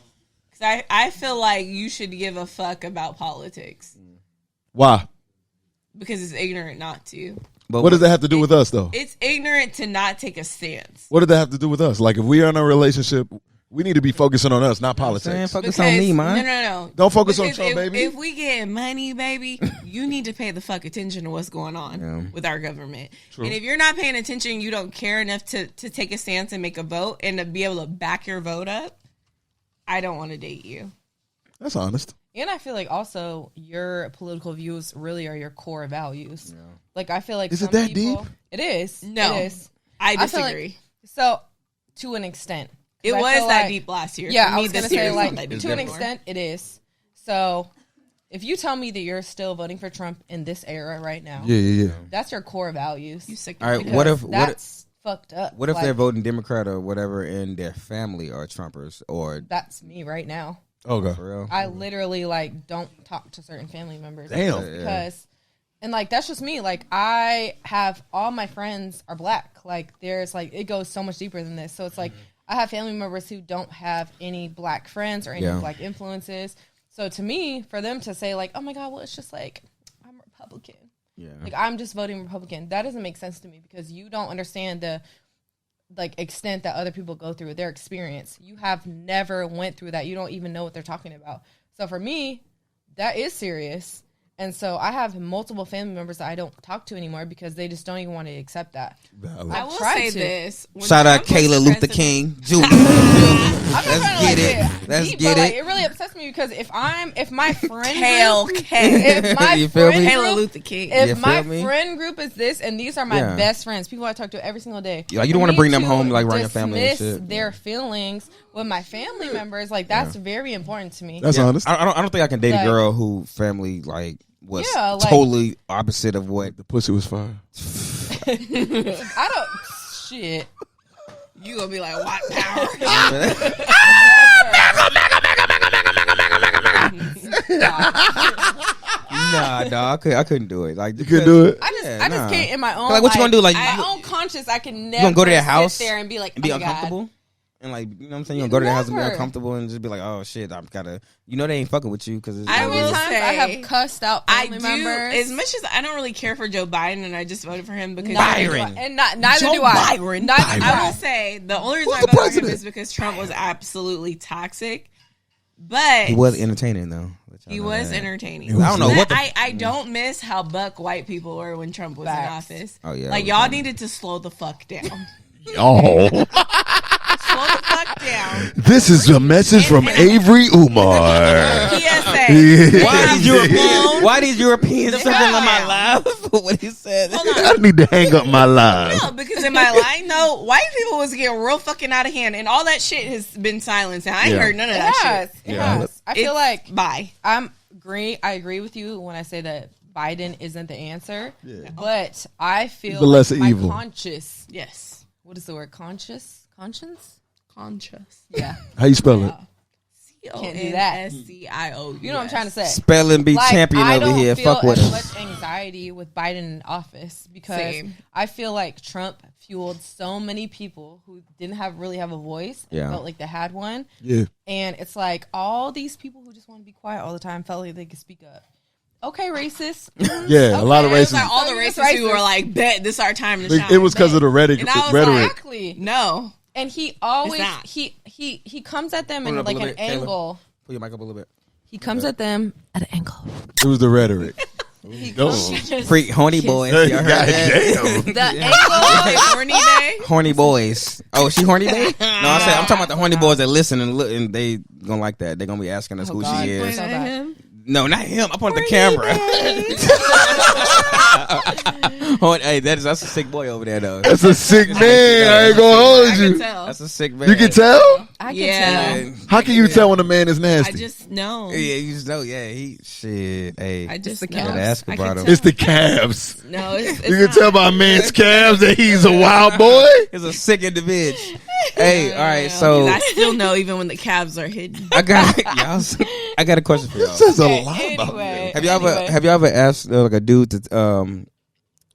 [SPEAKER 4] Because I feel like you should give a fuck about politics
[SPEAKER 1] Why?
[SPEAKER 4] because it's ignorant not to.
[SPEAKER 3] But
[SPEAKER 1] What does that have to do with us, though?
[SPEAKER 4] It's ignorant to not take a stance.
[SPEAKER 1] What does that have to do with us? Like, if we are in a relationship, we need to be focusing on us, not
[SPEAKER 3] saying?
[SPEAKER 1] politics.
[SPEAKER 3] Focus on me, man.
[SPEAKER 4] No.
[SPEAKER 1] Don't focus on
[SPEAKER 4] Because
[SPEAKER 1] Trump, baby.
[SPEAKER 4] If we get money, baby, you need to pay the fuck attention to what's going on with our government. And if you're not paying attention, you don't care enough to take a stance and make a vote and to be able to back your vote up, I don't want to date you.
[SPEAKER 1] That's honest.
[SPEAKER 2] And I feel like also your political views really are your core values. Like I feel like
[SPEAKER 1] Is it
[SPEAKER 2] some
[SPEAKER 1] that
[SPEAKER 2] people,
[SPEAKER 1] deep?
[SPEAKER 2] It is.
[SPEAKER 4] No.
[SPEAKER 2] It is.
[SPEAKER 4] I
[SPEAKER 2] I feel like-
[SPEAKER 4] disagree.
[SPEAKER 2] So to an extent, 'Cause
[SPEAKER 4] It
[SPEAKER 2] I
[SPEAKER 4] was
[SPEAKER 2] feel
[SPEAKER 4] that
[SPEAKER 2] like-
[SPEAKER 4] deep last year.
[SPEAKER 2] Yeah,
[SPEAKER 4] For
[SPEAKER 2] I
[SPEAKER 4] me,
[SPEAKER 2] was gonna
[SPEAKER 4] this
[SPEAKER 2] say
[SPEAKER 4] year is
[SPEAKER 2] like
[SPEAKER 4] not that deep
[SPEAKER 2] to an
[SPEAKER 4] anymore.
[SPEAKER 2] extent it is. So if you tell me that you're still voting for Trump in this era right now,
[SPEAKER 1] Yeah.
[SPEAKER 2] that's your core values.
[SPEAKER 4] You sick.
[SPEAKER 3] All right,
[SPEAKER 2] Because
[SPEAKER 3] what if
[SPEAKER 2] that's fucked up?
[SPEAKER 3] what if
[SPEAKER 2] Like,
[SPEAKER 3] they're voting Democrat or whatever, and their family are Trumpers or
[SPEAKER 2] That's me right now.
[SPEAKER 1] Okay.
[SPEAKER 3] for real?
[SPEAKER 2] I literally like don't talk to certain family members.
[SPEAKER 1] Damn.
[SPEAKER 2] Because and like that's just me. Like I have all my friends are black. Like there's like it goes so much deeper than this. So it's like I have family members who don't have any black friends or any
[SPEAKER 3] Yeah.
[SPEAKER 2] black influences. So to me, for them to say like, oh my God, well it's just like I'm Republican.
[SPEAKER 3] Yeah.
[SPEAKER 2] Like I'm just voting Republican. That doesn't make sense to me because you don't understand the like extent that other people go through, their experience. You have never went through that. You don't even know what they're talking about. So for me, that is serious. And so I have multiple family members that I don't talk to anymore because they just don't even want to accept that.
[SPEAKER 4] I will
[SPEAKER 2] tried
[SPEAKER 4] say
[SPEAKER 2] to.
[SPEAKER 4] this. When
[SPEAKER 3] Shout out
[SPEAKER 4] Trump was
[SPEAKER 3] Kayla Luther
[SPEAKER 4] president-
[SPEAKER 3] King Jr.
[SPEAKER 2] I'm not
[SPEAKER 3] Let's
[SPEAKER 2] trying to,
[SPEAKER 3] get it. Let's
[SPEAKER 2] deep,
[SPEAKER 3] get
[SPEAKER 2] but, like,
[SPEAKER 3] it.
[SPEAKER 2] it really upsets me because if my friend
[SPEAKER 4] Hell,
[SPEAKER 2] group,
[SPEAKER 4] K.
[SPEAKER 2] if my
[SPEAKER 3] You feel
[SPEAKER 2] friend
[SPEAKER 3] me?
[SPEAKER 4] Kayla
[SPEAKER 2] group,
[SPEAKER 4] Luther King.
[SPEAKER 3] You
[SPEAKER 2] if
[SPEAKER 3] feel
[SPEAKER 2] my
[SPEAKER 3] me?
[SPEAKER 2] friend group is this and these are my
[SPEAKER 3] Yeah.
[SPEAKER 2] best friends, people I talk to every single day.
[SPEAKER 3] Like, you don't
[SPEAKER 2] For
[SPEAKER 3] wanna
[SPEAKER 2] me
[SPEAKER 3] bring them
[SPEAKER 2] to
[SPEAKER 3] home, like, around your family and
[SPEAKER 2] dismiss
[SPEAKER 3] shit.
[SPEAKER 2] their feelings with my family members, like that's very important to me.
[SPEAKER 1] That's honest.
[SPEAKER 3] I don't think I can date
[SPEAKER 2] Like-
[SPEAKER 3] a girl who family like was
[SPEAKER 2] Yeah, like-
[SPEAKER 3] totally opposite of what.
[SPEAKER 1] The pussy was fire.
[SPEAKER 2] I don't shit.
[SPEAKER 4] You gonna be like, white power.
[SPEAKER 3] Nah, dog. I couldn't do it. Like
[SPEAKER 1] you couldn't do it.
[SPEAKER 2] I just can't in my own.
[SPEAKER 3] Like, what you gonna do? Like,
[SPEAKER 2] my own conscience, I can never.
[SPEAKER 3] You gonna go to their house
[SPEAKER 2] there and be like,
[SPEAKER 3] and be
[SPEAKER 2] oh
[SPEAKER 3] uncomfortable,
[SPEAKER 2] God.
[SPEAKER 3] and like, you know what I'm saying? You gonna go to their house and be uncomfortable and just be like, oh shit, I've gotta. You know they ain't fucking with you because
[SPEAKER 4] I will say
[SPEAKER 2] I have cussed out family members.
[SPEAKER 4] As much as I don't really care for Joe Biden, and I just voted for him because
[SPEAKER 3] Byron,
[SPEAKER 2] and neither do I.
[SPEAKER 3] Byron.
[SPEAKER 4] I will say the only reason I voted for him is because Trump was absolutely toxic. But
[SPEAKER 3] he was entertaining though.
[SPEAKER 4] He was entertaining.
[SPEAKER 3] I don't know what
[SPEAKER 4] I don't miss how buck white people were when Trump was in office.
[SPEAKER 3] Oh yeah,
[SPEAKER 4] like y'all needed to slow the fuck down.
[SPEAKER 1] Oh.
[SPEAKER 4] Slow the fuck down.
[SPEAKER 1] This is a message from Avery Umar.
[SPEAKER 4] PSA.
[SPEAKER 3] Why these Europeans tripping on my live? What he said.
[SPEAKER 1] I need to hang up my live.
[SPEAKER 4] No, because in my line, no, white people was getting real fucking out of hand, and all that shit has been silenced. And I ain't heard none of that shit.
[SPEAKER 2] It has. I feel like
[SPEAKER 4] bye.
[SPEAKER 2] I agree with you when I say that Biden isn't the answer. Yeah. But I feel
[SPEAKER 1] the lesser
[SPEAKER 2] my
[SPEAKER 1] evil.
[SPEAKER 4] Yes.
[SPEAKER 2] What is the word? Conscience?
[SPEAKER 4] Yeah.
[SPEAKER 1] How you spell it?
[SPEAKER 2] Can't do that.
[SPEAKER 4] SCIO.
[SPEAKER 2] You know what I'm trying to say?
[SPEAKER 3] Spelling bee champion over here. Fuck with
[SPEAKER 2] him. I don't feel
[SPEAKER 3] him.
[SPEAKER 2] as much anxiety with Biden in office because I feel like Trump fueled so many people who didn't really have a voice. And felt like they had one.
[SPEAKER 1] Yeah.
[SPEAKER 2] And it's like all these people who just want to be quiet all the time felt like they could speak up. Okay, racist.
[SPEAKER 1] Yeah, a lot of racists.
[SPEAKER 4] Like all the racists who were like, bet this is our time to shine.
[SPEAKER 1] It was because of the rhetoric.
[SPEAKER 2] Exactly.
[SPEAKER 4] No.
[SPEAKER 2] And he always he comes at them in like an angle.
[SPEAKER 3] Pull your mic up a little bit.
[SPEAKER 2] He comes at them at an angle.
[SPEAKER 1] It was the rhetoric.
[SPEAKER 3] Freak horny boys. Y'all heard that?
[SPEAKER 2] The angle.
[SPEAKER 4] Horny day.
[SPEAKER 3] Horny boys. Oh, she horny day? No, I'm talking about the horny boys that listen and look, and they gonna like that. They gonna be asking us who she is. No, not him. I pointed the camera. Hey, that's a sick boy over there, though.
[SPEAKER 1] That's a sick man. I ain't gonna hold you.
[SPEAKER 3] That's a sick man.
[SPEAKER 1] You can tell?
[SPEAKER 2] I can tell.
[SPEAKER 1] How can you tell when a man is nasty?
[SPEAKER 4] I just know.
[SPEAKER 3] Yeah, you just know. Yeah, shit. Hey,
[SPEAKER 4] I just know.
[SPEAKER 3] Ask about him.
[SPEAKER 1] It's the calves.
[SPEAKER 4] No, it's
[SPEAKER 1] you can tell by a man's calves that he's a wild boy.
[SPEAKER 3] He's a sick individual. Hey, all right. So
[SPEAKER 4] I still know even when the calves are hidden.
[SPEAKER 3] I got a question for y'all.
[SPEAKER 1] This says a lot about him.
[SPEAKER 3] Have y'all ever asked like a dude to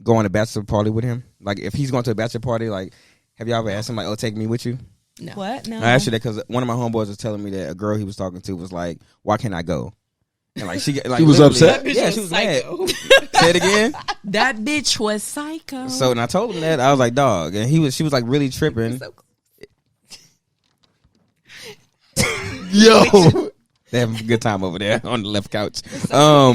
[SPEAKER 3] go on a bachelor party with him? Like if he's going to a bachelor party, like have y'all ever asked him like, "Oh, take me with you"?
[SPEAKER 4] No. What? No.
[SPEAKER 3] I asked you that because one of my homeboys was telling me that a girl he was talking to was like, "Why can't I go?" And like she was upset.
[SPEAKER 4] Yeah,
[SPEAKER 3] she was mad. Say it again.
[SPEAKER 4] That bitch was psycho.
[SPEAKER 3] So and I told him that I was like, "Dog," and she was like really tripping.
[SPEAKER 1] Yo.
[SPEAKER 3] They have a good time over there on the left couch. No,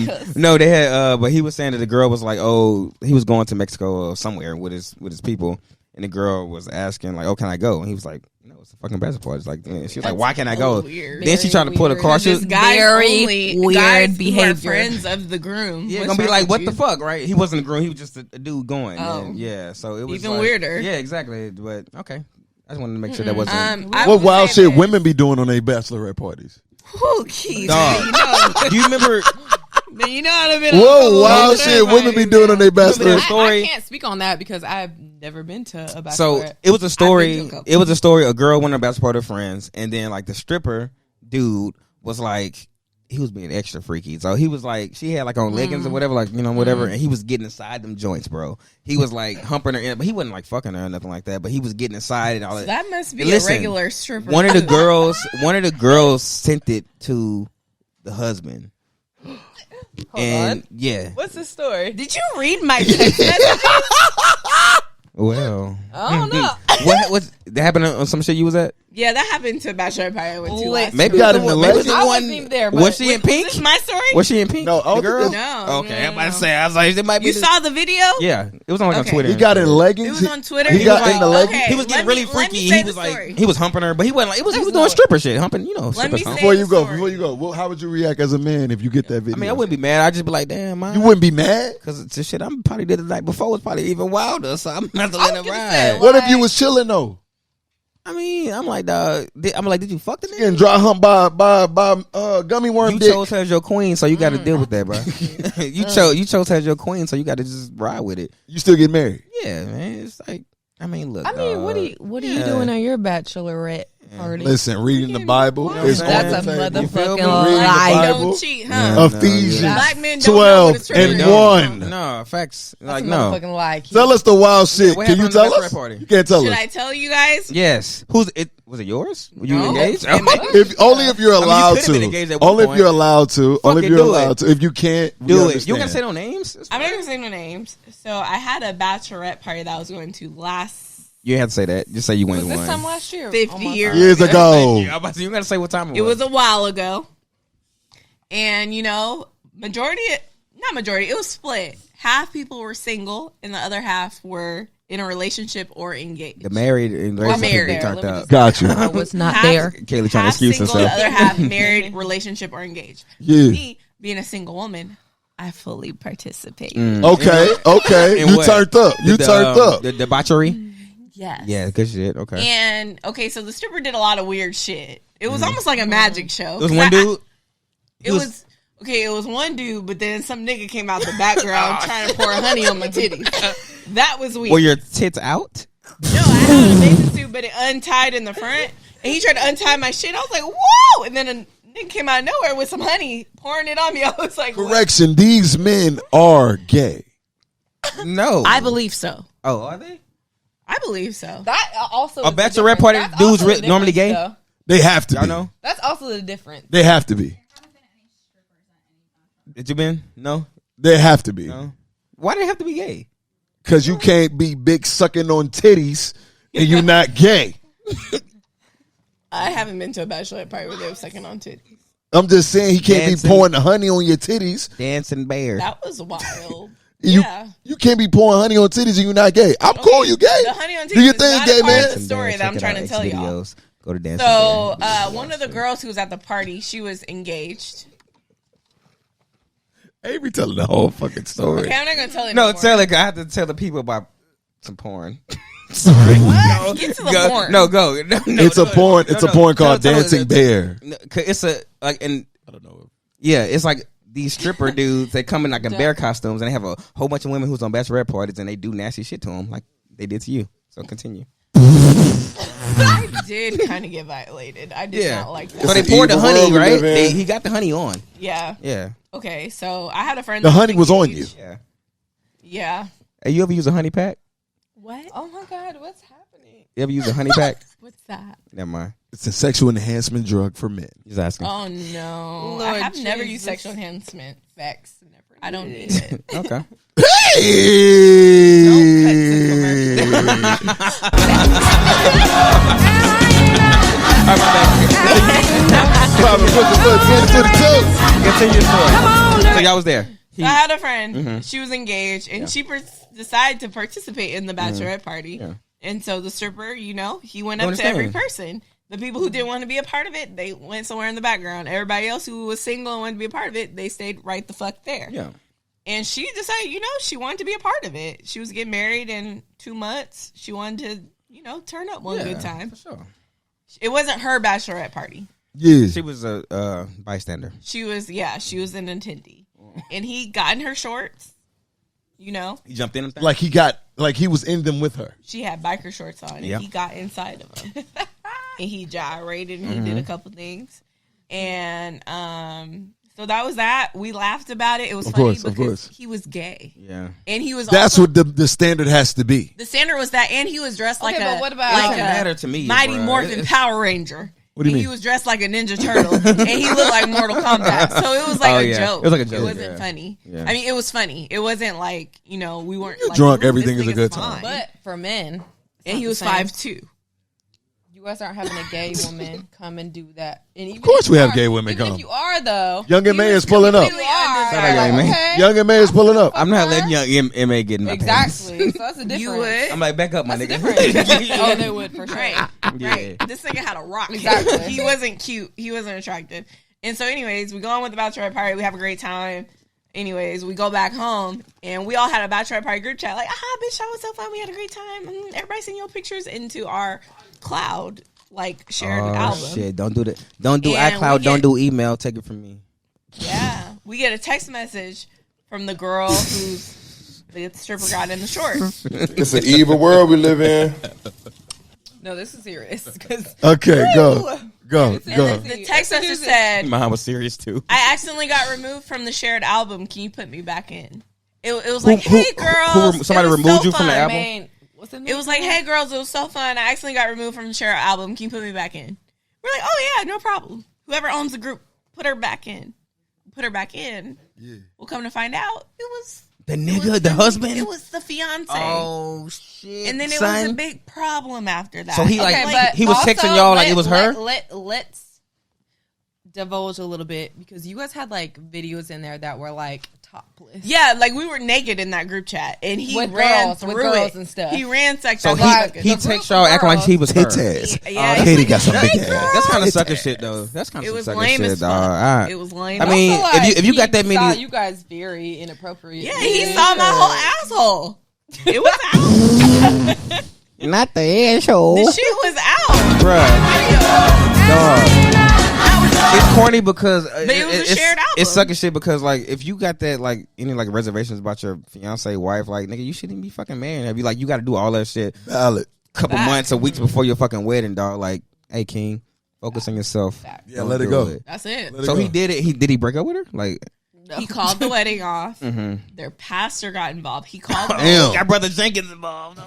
[SPEAKER 3] they had, but he was saying that the girl was like, oh, he was going to Mexico or somewhere with his people, and the girl was asking like, oh, can I go? And he was like, no, it's a fucking bachelor party. It's like, she was like, why can't I go?
[SPEAKER 4] Weird.
[SPEAKER 3] Then she tried to pull the car. She was
[SPEAKER 2] very weird behavior.
[SPEAKER 4] Friends of the groom.
[SPEAKER 3] Yeah, gonna be like, what the fuck, right? He wasn't a groom. He was just a dude going.
[SPEAKER 4] Oh.
[SPEAKER 3] Yeah, so it was
[SPEAKER 4] even
[SPEAKER 3] like,
[SPEAKER 4] weirder.
[SPEAKER 3] Yeah, exactly. But okay, I just wanted to make sure that wasn't.
[SPEAKER 1] What wild shit women be doing on their bachelorette parties?
[SPEAKER 4] Oh, Keith.
[SPEAKER 3] Do you remember?
[SPEAKER 4] You know how to be.
[SPEAKER 1] Whoa, wild shit women be doing on their bachelorette
[SPEAKER 2] story. I can't speak on that because I've never been to a bachelorette.
[SPEAKER 3] So it was a story. It was a story. A girl went on a bachelor party with friends, and then like the stripper dude was like, he was being extra freaky. So he was like, she had like on leggings or whatever, like, you know, whatever. And he was getting inside them joints, bro. He was like humping her in, but he wasn't like fucking her or nothing like that. But he was getting inside and all that.
[SPEAKER 4] That must be a regular stripper.
[SPEAKER 3] One of the girls sent it to the husband.
[SPEAKER 2] Hold on.
[SPEAKER 3] Yeah.
[SPEAKER 2] What's the story?
[SPEAKER 4] Did you read my text messages?
[SPEAKER 3] Well,
[SPEAKER 2] I don't know.
[SPEAKER 3] What that happened on some shit you was at?
[SPEAKER 4] Yeah, that happened to a bachelor party I went to last
[SPEAKER 3] maybe
[SPEAKER 4] year.
[SPEAKER 3] got in the legend.
[SPEAKER 2] I wasn't even there.
[SPEAKER 3] Was she in pink?
[SPEAKER 4] Is this my story?
[SPEAKER 3] Was she in pink?
[SPEAKER 1] No,
[SPEAKER 3] the girl.
[SPEAKER 4] No.
[SPEAKER 3] Okay, I'm about to say. I was like, it might be.
[SPEAKER 4] You saw the video?
[SPEAKER 3] Yeah, it was on like on Twitter.
[SPEAKER 1] He got in leggings.
[SPEAKER 4] It was on Twitter.
[SPEAKER 1] He got in the leggings.
[SPEAKER 3] He was getting really freaky. He was
[SPEAKER 4] like,
[SPEAKER 3] he was humping her, but he wasn't like. He was doing stripper shit, humping. You know,
[SPEAKER 4] Let me say
[SPEAKER 1] before you go, well, how would you react as a man if you get that video?
[SPEAKER 3] I mean, I wouldn't be mad. I'd just be like, damn, man.
[SPEAKER 1] You wouldn't be mad
[SPEAKER 3] because the shit I probably did the night before was probably even wilder. So I'm not to let it ride.
[SPEAKER 1] What if you was chilling though?
[SPEAKER 3] I mean, I'm like, dog. Did you fuck the nigga?
[SPEAKER 1] Getting dry hump by gummy worm
[SPEAKER 3] you
[SPEAKER 1] dick.
[SPEAKER 3] chose her as your queen, so you got to deal with that, bro. you chose her as your queen, so you got to just ride with it.
[SPEAKER 1] You still get married?
[SPEAKER 3] Yeah, man. It's like, I mean, look.
[SPEAKER 2] I mean, what are you doing on your bachelorette?
[SPEAKER 1] Listen, reading the Bible is on
[SPEAKER 2] That's
[SPEAKER 1] the
[SPEAKER 2] a
[SPEAKER 1] table.
[SPEAKER 2] motherfucking
[SPEAKER 1] lie.
[SPEAKER 4] Don't cheat, huh?
[SPEAKER 1] Ephesians
[SPEAKER 4] Black men don't know what a
[SPEAKER 1] 12:1.
[SPEAKER 3] No, facts.
[SPEAKER 2] That's
[SPEAKER 3] Like,
[SPEAKER 2] a
[SPEAKER 3] no.
[SPEAKER 2] motherfucking lie. Keith.
[SPEAKER 1] Tell us the wild shit.
[SPEAKER 3] What
[SPEAKER 1] Can you
[SPEAKER 3] happened on the
[SPEAKER 1] tell
[SPEAKER 3] bachelorette
[SPEAKER 1] us?
[SPEAKER 3] party?
[SPEAKER 1] You can't tell
[SPEAKER 4] Should
[SPEAKER 1] us.
[SPEAKER 4] I tell you guys?
[SPEAKER 3] Yes. Who's it? Was it yours? Were you
[SPEAKER 4] No.
[SPEAKER 3] engaged?
[SPEAKER 1] Only if you're allowed
[SPEAKER 3] could've been engaged
[SPEAKER 1] to.
[SPEAKER 3] at one
[SPEAKER 1] Only if
[SPEAKER 3] point.
[SPEAKER 1] you're allowed to. Only if
[SPEAKER 3] it,
[SPEAKER 1] you're
[SPEAKER 3] do
[SPEAKER 1] allowed
[SPEAKER 3] it.
[SPEAKER 1] to. If you can't, we
[SPEAKER 3] Do it.
[SPEAKER 1] understand.
[SPEAKER 3] You gonna say no names?
[SPEAKER 4] I'm not gonna say no names. So I had a bachelorette party that I was going to last
[SPEAKER 3] You had to say that. Just say you went to
[SPEAKER 2] This
[SPEAKER 3] one.
[SPEAKER 2] time last year.
[SPEAKER 4] 50
[SPEAKER 2] Almost.
[SPEAKER 4] years.
[SPEAKER 1] Years ago.
[SPEAKER 3] Yeah, I'm about to, you gotta say what time
[SPEAKER 4] It was a while ago. And, you know, it was split. Half people were single and the other half were in a relationship or engaged.
[SPEAKER 3] The married and
[SPEAKER 4] Or married.
[SPEAKER 3] they turned up.
[SPEAKER 1] Got you.
[SPEAKER 2] I was not
[SPEAKER 4] Half-
[SPEAKER 2] there.
[SPEAKER 3] Kayla trying to
[SPEAKER 4] Half
[SPEAKER 3] excuse
[SPEAKER 4] single,
[SPEAKER 3] herself.
[SPEAKER 4] the other half married, relationship, or engaged.
[SPEAKER 1] Yeah.
[SPEAKER 4] Me, being a single woman, I fully participate.
[SPEAKER 1] Okay.
[SPEAKER 3] And
[SPEAKER 1] You
[SPEAKER 3] what?
[SPEAKER 1] turned up. You turned up.
[SPEAKER 3] The debauchery?
[SPEAKER 4] Yes.
[SPEAKER 3] Yeah, good shit. Okay.
[SPEAKER 4] And, okay, so the stripper did a lot of weird shit. It was almost like a magic show.
[SPEAKER 3] It was one dude?
[SPEAKER 4] It was one dude, but then some nigga came out the background trying to pour honey on my titties. That was weird.
[SPEAKER 3] Were your tits out?
[SPEAKER 4] No, I had a bathing suit, but it untied in the front. And he tried to untie my shit. I was like, whoa! And then a nigga came out of nowhere with some honey, pouring it on me. I was like,
[SPEAKER 1] Correction. These men are gay.
[SPEAKER 3] No.
[SPEAKER 4] I believe so.
[SPEAKER 3] Oh, are they?
[SPEAKER 4] I believe so.
[SPEAKER 2] That also
[SPEAKER 3] A
[SPEAKER 2] is the
[SPEAKER 3] bachelorette
[SPEAKER 2] difference.
[SPEAKER 3] party,
[SPEAKER 2] That's
[SPEAKER 3] dudes
[SPEAKER 2] also the
[SPEAKER 3] normally
[SPEAKER 2] difference,
[SPEAKER 3] gay?
[SPEAKER 2] though.
[SPEAKER 1] They have to
[SPEAKER 3] Y'all
[SPEAKER 1] be.
[SPEAKER 3] know?
[SPEAKER 2] That's also the difference.
[SPEAKER 1] They have to be.
[SPEAKER 3] Did you been? No?
[SPEAKER 1] They have to be.
[SPEAKER 3] No? Why do they have to be gay?
[SPEAKER 1] Because you can't be big sucking on titties and you're not gay.
[SPEAKER 4] I haven't been to a bachelorette party where they were sucking on titties.
[SPEAKER 1] I'm just saying he can't
[SPEAKER 3] Dancing.
[SPEAKER 1] be pouring the honey on your titties.
[SPEAKER 3] Dancing bear.
[SPEAKER 4] That was wild.
[SPEAKER 1] You
[SPEAKER 4] Yeah.
[SPEAKER 1] you can't be pouring honey on titties and you're not gay. I'm cool, you gay.
[SPEAKER 4] The honey on titties
[SPEAKER 1] Do your
[SPEAKER 4] is
[SPEAKER 1] thing,
[SPEAKER 4] not
[SPEAKER 1] gay
[SPEAKER 4] a part
[SPEAKER 1] man.
[SPEAKER 4] of the story that I'm trying to tell y'all.
[SPEAKER 3] Videos. Go to Dancing
[SPEAKER 4] So,
[SPEAKER 3] Bear.
[SPEAKER 4] one of the girls who was at the party, she was engaged.
[SPEAKER 1] Avery telling the whole fucking story.
[SPEAKER 4] Okay, I'm not gonna tell it
[SPEAKER 3] No,
[SPEAKER 4] anymore.
[SPEAKER 3] tell it. I have to tell the people about some porn.
[SPEAKER 4] What? Get to the
[SPEAKER 3] Go.
[SPEAKER 4] porn.
[SPEAKER 3] No, go. No,
[SPEAKER 1] It's a porn. It's a porn called
[SPEAKER 3] Tell it.
[SPEAKER 1] Dancing Bear.
[SPEAKER 3] No, 'cause it's a like, and
[SPEAKER 1] I don't know.
[SPEAKER 3] yeah, it's like these stripper dudes. They come in like in bear costumes, and they have a whole bunch of women who's on bachelorette parties, and they do nasty shit to them, like they did to you. So continue.
[SPEAKER 4] I did kind of get violated. I did not like that.
[SPEAKER 3] So they
[SPEAKER 6] It's
[SPEAKER 3] poured the
[SPEAKER 6] an evil
[SPEAKER 3] honey,
[SPEAKER 6] world we
[SPEAKER 3] right?
[SPEAKER 6] live in.
[SPEAKER 3] He got the honey on.
[SPEAKER 4] Yeah.
[SPEAKER 3] Yeah,
[SPEAKER 4] Okay, so I had a friend.
[SPEAKER 1] The
[SPEAKER 4] that
[SPEAKER 1] honey was on you.
[SPEAKER 4] engaged.
[SPEAKER 3] yeah.
[SPEAKER 4] Yeah.
[SPEAKER 3] Hey, you ever use a honey pack?
[SPEAKER 4] What?
[SPEAKER 2] Oh my God, what's happening?
[SPEAKER 3] You ever use a honey pack?
[SPEAKER 4] What's that?
[SPEAKER 3] Never mind.
[SPEAKER 1] It's a sexual enhancement drug for men.
[SPEAKER 3] Just asking.
[SPEAKER 4] Oh no!
[SPEAKER 2] Lord
[SPEAKER 4] I have never
[SPEAKER 2] Jesus.
[SPEAKER 4] used sexual enhancement.
[SPEAKER 2] Facts. Never.
[SPEAKER 4] I don't need it.
[SPEAKER 3] Okay. Continue the story. So y'all was there.
[SPEAKER 4] So I had a friend. She was engaged, and she decided to participate in the bachelorette party.
[SPEAKER 3] Yeah.
[SPEAKER 4] And so the stripper, you know, he went up
[SPEAKER 3] Doing
[SPEAKER 4] to
[SPEAKER 3] his
[SPEAKER 4] every
[SPEAKER 3] thing.
[SPEAKER 4] person. The people who didn't want to be a part of it, they went somewhere in the background. Everybody else who was single and wanted to be a part of it, they stayed right the fuck there.
[SPEAKER 3] Yeah.
[SPEAKER 4] And she decided, you know, she wanted to be a part of it. She was getting married in 2 months. She wanted to, you know, turn up one good time.
[SPEAKER 3] For sure.
[SPEAKER 4] It wasn't her bachelorette party.
[SPEAKER 1] Yeah.
[SPEAKER 3] She was a bystander.
[SPEAKER 4] She was an attendee. And he got in her shorts, you know.
[SPEAKER 3] He jumped in.
[SPEAKER 1] Like he was in them with her.
[SPEAKER 4] She had biker shorts on, and
[SPEAKER 3] Yeah.
[SPEAKER 4] he got inside of them. And he gyrated, and he did a couple things. And so that was that. We laughed about it. It was funny because he was gay.
[SPEAKER 3] Yeah.
[SPEAKER 4] And he was
[SPEAKER 1] That's
[SPEAKER 4] also,
[SPEAKER 1] what the standard has to be.
[SPEAKER 4] the standard was that, and he was dressed like
[SPEAKER 2] Okay,
[SPEAKER 4] a
[SPEAKER 2] but what about-
[SPEAKER 3] It
[SPEAKER 4] like
[SPEAKER 3] doesn't matter to me,
[SPEAKER 4] Mighty
[SPEAKER 3] bruh.
[SPEAKER 4] Morphin
[SPEAKER 3] It's-
[SPEAKER 4] Power Ranger.
[SPEAKER 1] What do you
[SPEAKER 4] And
[SPEAKER 1] mean?
[SPEAKER 4] he was dressed like a Ninja Turtle, and he looked like Mortal Kombat. So it was like
[SPEAKER 3] Oh,
[SPEAKER 4] a
[SPEAKER 3] yeah.
[SPEAKER 4] joke.
[SPEAKER 3] It was like a joke,
[SPEAKER 4] It wasn't
[SPEAKER 3] yeah.
[SPEAKER 4] funny.
[SPEAKER 3] Yeah.
[SPEAKER 4] I mean, it was funny. It wasn't like, you know, we weren't like,
[SPEAKER 1] drunk,
[SPEAKER 4] "Ooh,
[SPEAKER 1] everything
[SPEAKER 4] this
[SPEAKER 1] is a
[SPEAKER 4] nigga's
[SPEAKER 1] good time."
[SPEAKER 4] fine."
[SPEAKER 2] But for men,
[SPEAKER 4] And he was 5'2".
[SPEAKER 2] You guys aren't having a gay woman come and do that. And even
[SPEAKER 1] Of course
[SPEAKER 2] if
[SPEAKER 1] we
[SPEAKER 2] you
[SPEAKER 1] have
[SPEAKER 2] are-
[SPEAKER 1] gay women
[SPEAKER 2] even
[SPEAKER 1] come.
[SPEAKER 2] If you are though,
[SPEAKER 1] Young and May is pulling up.
[SPEAKER 2] you are.
[SPEAKER 3] Shout out Young M.A.
[SPEAKER 2] Okay.
[SPEAKER 1] Young and May is pulling up.
[SPEAKER 3] I'm not letting young M.A. get in my pants.
[SPEAKER 2] Exactly. So that's a difference.
[SPEAKER 4] You would.
[SPEAKER 3] I'm like, back up, my nigga.
[SPEAKER 2] Oh, they would for sure.
[SPEAKER 4] Right.
[SPEAKER 3] Yeah.
[SPEAKER 4] Right. This nigga had a rock.
[SPEAKER 2] Exactly.
[SPEAKER 4] He wasn't cute. He wasn't attractive. And so, anyways, we go on with the bachelorette party. We have a great time. Anyways, we go back home, and we all had a bachelorette party group chat. Like, bitch, that was so fun. We had a great time. Everybody send your pictures into our cloud, like, shared album.
[SPEAKER 3] Shit, don't do that. Don't do
[SPEAKER 4] And
[SPEAKER 3] iCloud.
[SPEAKER 4] we
[SPEAKER 3] Don't
[SPEAKER 4] get-
[SPEAKER 3] do email. Take it from me.
[SPEAKER 4] Yeah. We get a text message from the girl who's the stripper got in the shorts.
[SPEAKER 6] It's an evil world we live in.
[SPEAKER 2] No, this is serious.
[SPEAKER 1] Okay, go.
[SPEAKER 4] The text message said,
[SPEAKER 3] "Mine was serious too."
[SPEAKER 4] I accidentally got removed from the shared album. Can you put me back in? It was like, hey girls,
[SPEAKER 3] somebody removed
[SPEAKER 4] so
[SPEAKER 3] you from the album.
[SPEAKER 4] It was like, hey girls, it was so fun. I accidentally got removed from the shared album. Can you put me back in? We're like, oh yeah, no problem. Whoever owns the group, put her back in. Yeah. We'll come to find out, it was
[SPEAKER 3] the nigga, the husband.
[SPEAKER 4] It was the fiance.
[SPEAKER 3] Oh shit!
[SPEAKER 4] And then it was a big problem after that.
[SPEAKER 3] So he he was texting y'all like it was her.
[SPEAKER 2] Let's divulge a little bit because you guys had like videos in there that were like topless.
[SPEAKER 4] Yeah, like we were naked in that group chat, and he
[SPEAKER 2] with
[SPEAKER 4] ran
[SPEAKER 2] girls,
[SPEAKER 4] through
[SPEAKER 2] with girls
[SPEAKER 4] it
[SPEAKER 2] and stuff.
[SPEAKER 4] He ransacked.
[SPEAKER 3] So he texted y'all acting like he was her.
[SPEAKER 4] Yeah,
[SPEAKER 1] Katie got some big ass.
[SPEAKER 3] That's kind of sucker shit though. That's kind of sucker shit, dog.
[SPEAKER 4] It was lame.
[SPEAKER 3] I mean,
[SPEAKER 2] like
[SPEAKER 3] if you got that many,
[SPEAKER 2] you guys very inappropriate.
[SPEAKER 4] Yeah, he saw my whole asshole. It was out.
[SPEAKER 3] Not the asshole.
[SPEAKER 4] The shit was out,
[SPEAKER 3] bruh. Dog. It's corny because
[SPEAKER 4] it was a shared album.
[SPEAKER 3] It's sucker shit because like if you got that like any like reservations about your fiance wife, like nigga, you shouldn't be fucking married. I'd be like, you got to do all that shit.
[SPEAKER 1] Valid.
[SPEAKER 3] Couple months or weeks before your fucking wedding, dog. Like, hey King, focus on yourself.
[SPEAKER 1] Yeah, let it go.
[SPEAKER 4] That's it.
[SPEAKER 3] So he did it. Did he break up with her? Like.
[SPEAKER 4] No. He called the wedding off.
[SPEAKER 3] Mm-hmm.
[SPEAKER 4] Their pastor got involved. He called me.
[SPEAKER 3] Got Brother Jenkins involved.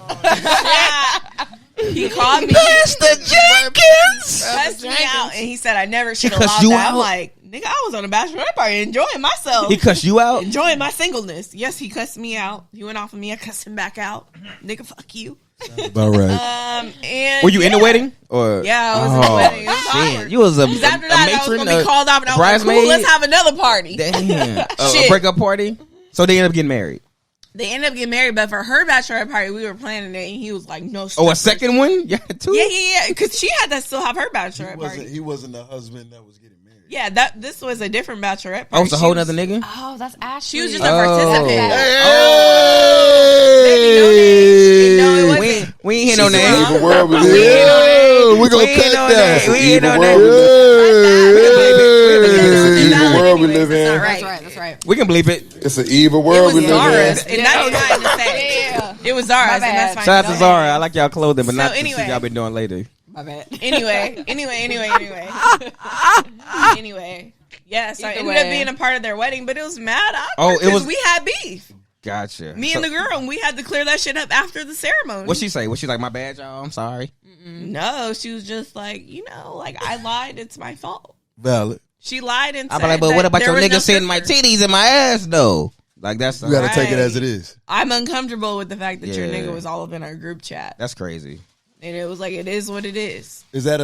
[SPEAKER 4] He called me.
[SPEAKER 3] Pastor Jenkins
[SPEAKER 4] cussed me out, and he said I never should have allowed that. I'm like, nigga, I was on a Bachelorette party enjoying myself.
[SPEAKER 3] He cussed you out?
[SPEAKER 4] Enjoying my singleness. Yes, he cussed me out. He went off of me. I cussed him back out. Nigga, fuck you.
[SPEAKER 1] About right.
[SPEAKER 4] And
[SPEAKER 3] were you in the wedding? Or
[SPEAKER 4] yeah, I was in the wedding. It was awkward.
[SPEAKER 3] You was a
[SPEAKER 4] after that, I was gonna be called off, and I was
[SPEAKER 3] bridesmaid?
[SPEAKER 4] like, cool, let's have another party.
[SPEAKER 3] Damn. A breakup party? So they ended up getting married.
[SPEAKER 4] They ended up getting married, but for her bachelorette party, we were planning it, and he was like, "No."
[SPEAKER 3] Oh, a second one? Yeah, two.
[SPEAKER 4] Yeah. Because she had to still have her bachelorette party.
[SPEAKER 1] He wasn't the husband that was getting married.
[SPEAKER 4] Yeah, this was a different bachelorette party.
[SPEAKER 3] Oh, it's a whole nother nigga.
[SPEAKER 2] Oh, that's Ashley.
[SPEAKER 4] She was just a participant.
[SPEAKER 1] Hey,
[SPEAKER 3] we ain't hear no name.
[SPEAKER 6] Evil world we live.
[SPEAKER 1] We gonna cut that.
[SPEAKER 3] We ain't no
[SPEAKER 6] name. Evil world we live in.
[SPEAKER 2] That's right.
[SPEAKER 3] We can believe it.
[SPEAKER 6] It's an evil world we live
[SPEAKER 4] Zara's,
[SPEAKER 6] in.
[SPEAKER 4] and that's fine to say. It was Zara's, and that's fine.
[SPEAKER 3] Shout out to Zara. I like y'all clothing, but not the
[SPEAKER 4] anyway.
[SPEAKER 3] shit y'all been doing lately.
[SPEAKER 2] My bad.
[SPEAKER 4] Anyway. Yeah, so I ended up being a part of their wedding, but it was mad awkward because we had beef.
[SPEAKER 3] Gotcha.
[SPEAKER 4] Me and the girl, and we had to clear that shit up after the ceremony.
[SPEAKER 3] What'd she say? Was she like, my bad, y'all? I'm sorry.
[SPEAKER 4] No, she was just like, I lied. It's my fault.
[SPEAKER 1] Valid.
[SPEAKER 4] She lied and
[SPEAKER 3] I'm
[SPEAKER 4] said
[SPEAKER 3] like, but what about your nigga seeing my
[SPEAKER 4] sister.
[SPEAKER 3] titties in my ass, though? Like, that's...
[SPEAKER 1] You gotta take it as it is.
[SPEAKER 4] I'm uncomfortable with the fact that your nigga was all up in our group chat.
[SPEAKER 3] That's crazy.
[SPEAKER 4] And it was like, it is what it is.
[SPEAKER 1] Is that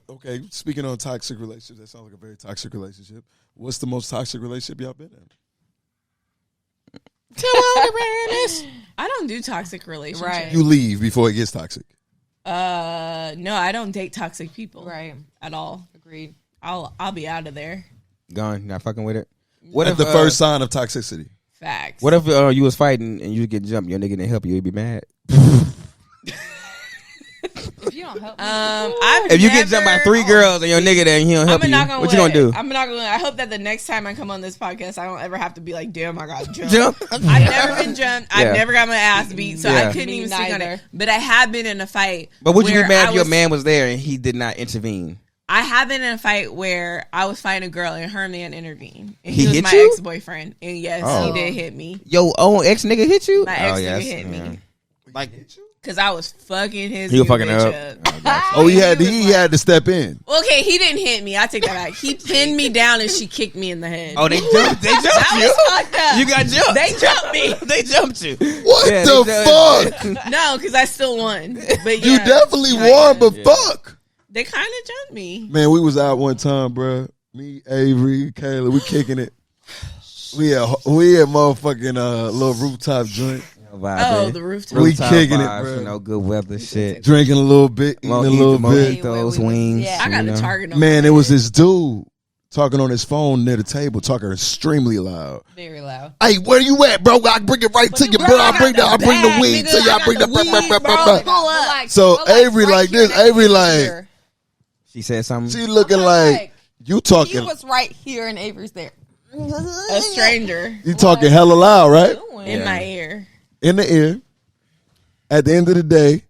[SPEAKER 1] okay, speaking on toxic relationships, that sounds like a very toxic relationship. What's the most toxic relationship y'all been in?
[SPEAKER 4] I don't do toxic relationships.
[SPEAKER 2] Right.
[SPEAKER 1] You leave before it gets toxic.
[SPEAKER 4] No, I don't date toxic people.
[SPEAKER 2] Right.
[SPEAKER 4] At all.
[SPEAKER 2] Agreed.
[SPEAKER 4] I'll be out of there.
[SPEAKER 3] Gone. Not fucking with it.
[SPEAKER 1] What if the first sign of toxicity?
[SPEAKER 4] Facts.
[SPEAKER 3] What if you was fighting and you get jumped, your nigga didn't help you, you'd be mad?
[SPEAKER 2] If you don't help me.
[SPEAKER 3] If you get jumped by 3 girls and your nigga there and he don't help you, what you gonna do?
[SPEAKER 4] I'm not gonna. I hope that the next time I come on this podcast, I don't ever have to be like, damn, I got jumped. I've never been jumped. I've never got my ass beat, so I couldn't even speak on it. But I have been in a fight.
[SPEAKER 3] But would you be mad if your man was there and he did not intervene?
[SPEAKER 4] I have been in a fight where I was fighting a girl and her man intervened. And
[SPEAKER 3] he
[SPEAKER 4] was
[SPEAKER 3] hit
[SPEAKER 4] my
[SPEAKER 3] you?
[SPEAKER 4] ex-boyfriend. And yes, he did hit me.
[SPEAKER 3] Yo, ex nigga hit you?
[SPEAKER 4] My ex nigga hit me.
[SPEAKER 3] Like,
[SPEAKER 4] because I was fucking his
[SPEAKER 3] he was fucking
[SPEAKER 4] up.
[SPEAKER 1] Oh, he had to step in.
[SPEAKER 4] Okay, he didn't hit me. I take that back. He pinned me down and she kicked me in the head.
[SPEAKER 3] Oh, they jumped you?
[SPEAKER 4] Was fucked up.
[SPEAKER 3] You got jumped.
[SPEAKER 4] They jumped me.
[SPEAKER 3] They jumped you.
[SPEAKER 1] What the fuck?
[SPEAKER 4] No, because I still won. But
[SPEAKER 1] you definitely won, but fuck.
[SPEAKER 4] They kind of jumped me.
[SPEAKER 1] Man, we was out one time, bro. Me, Averi, Kayla, we kicking it. We had motherfucking little rooftop joint.
[SPEAKER 4] Oh, the rooftop.
[SPEAKER 1] We kicking it, bro.
[SPEAKER 3] No good weather shit.
[SPEAKER 1] Drinking a little bit, eating a little bit.
[SPEAKER 3] Those wings.
[SPEAKER 4] Yeah, I got the target.
[SPEAKER 1] Man, it was this dude talking on his phone near the table, talking extremely loud.
[SPEAKER 2] Very loud.
[SPEAKER 1] Hey, where you at, bro? I bring it right to you, bro. I bring the weed to you. I bring the. So Averi like this. Averi like.
[SPEAKER 3] She said something.
[SPEAKER 1] She looking like you talking.
[SPEAKER 2] He was right here and Averi's there.
[SPEAKER 4] A stranger.
[SPEAKER 1] You talking hella loud, right?
[SPEAKER 4] In my ear.
[SPEAKER 1] In the ear. At the end of the day,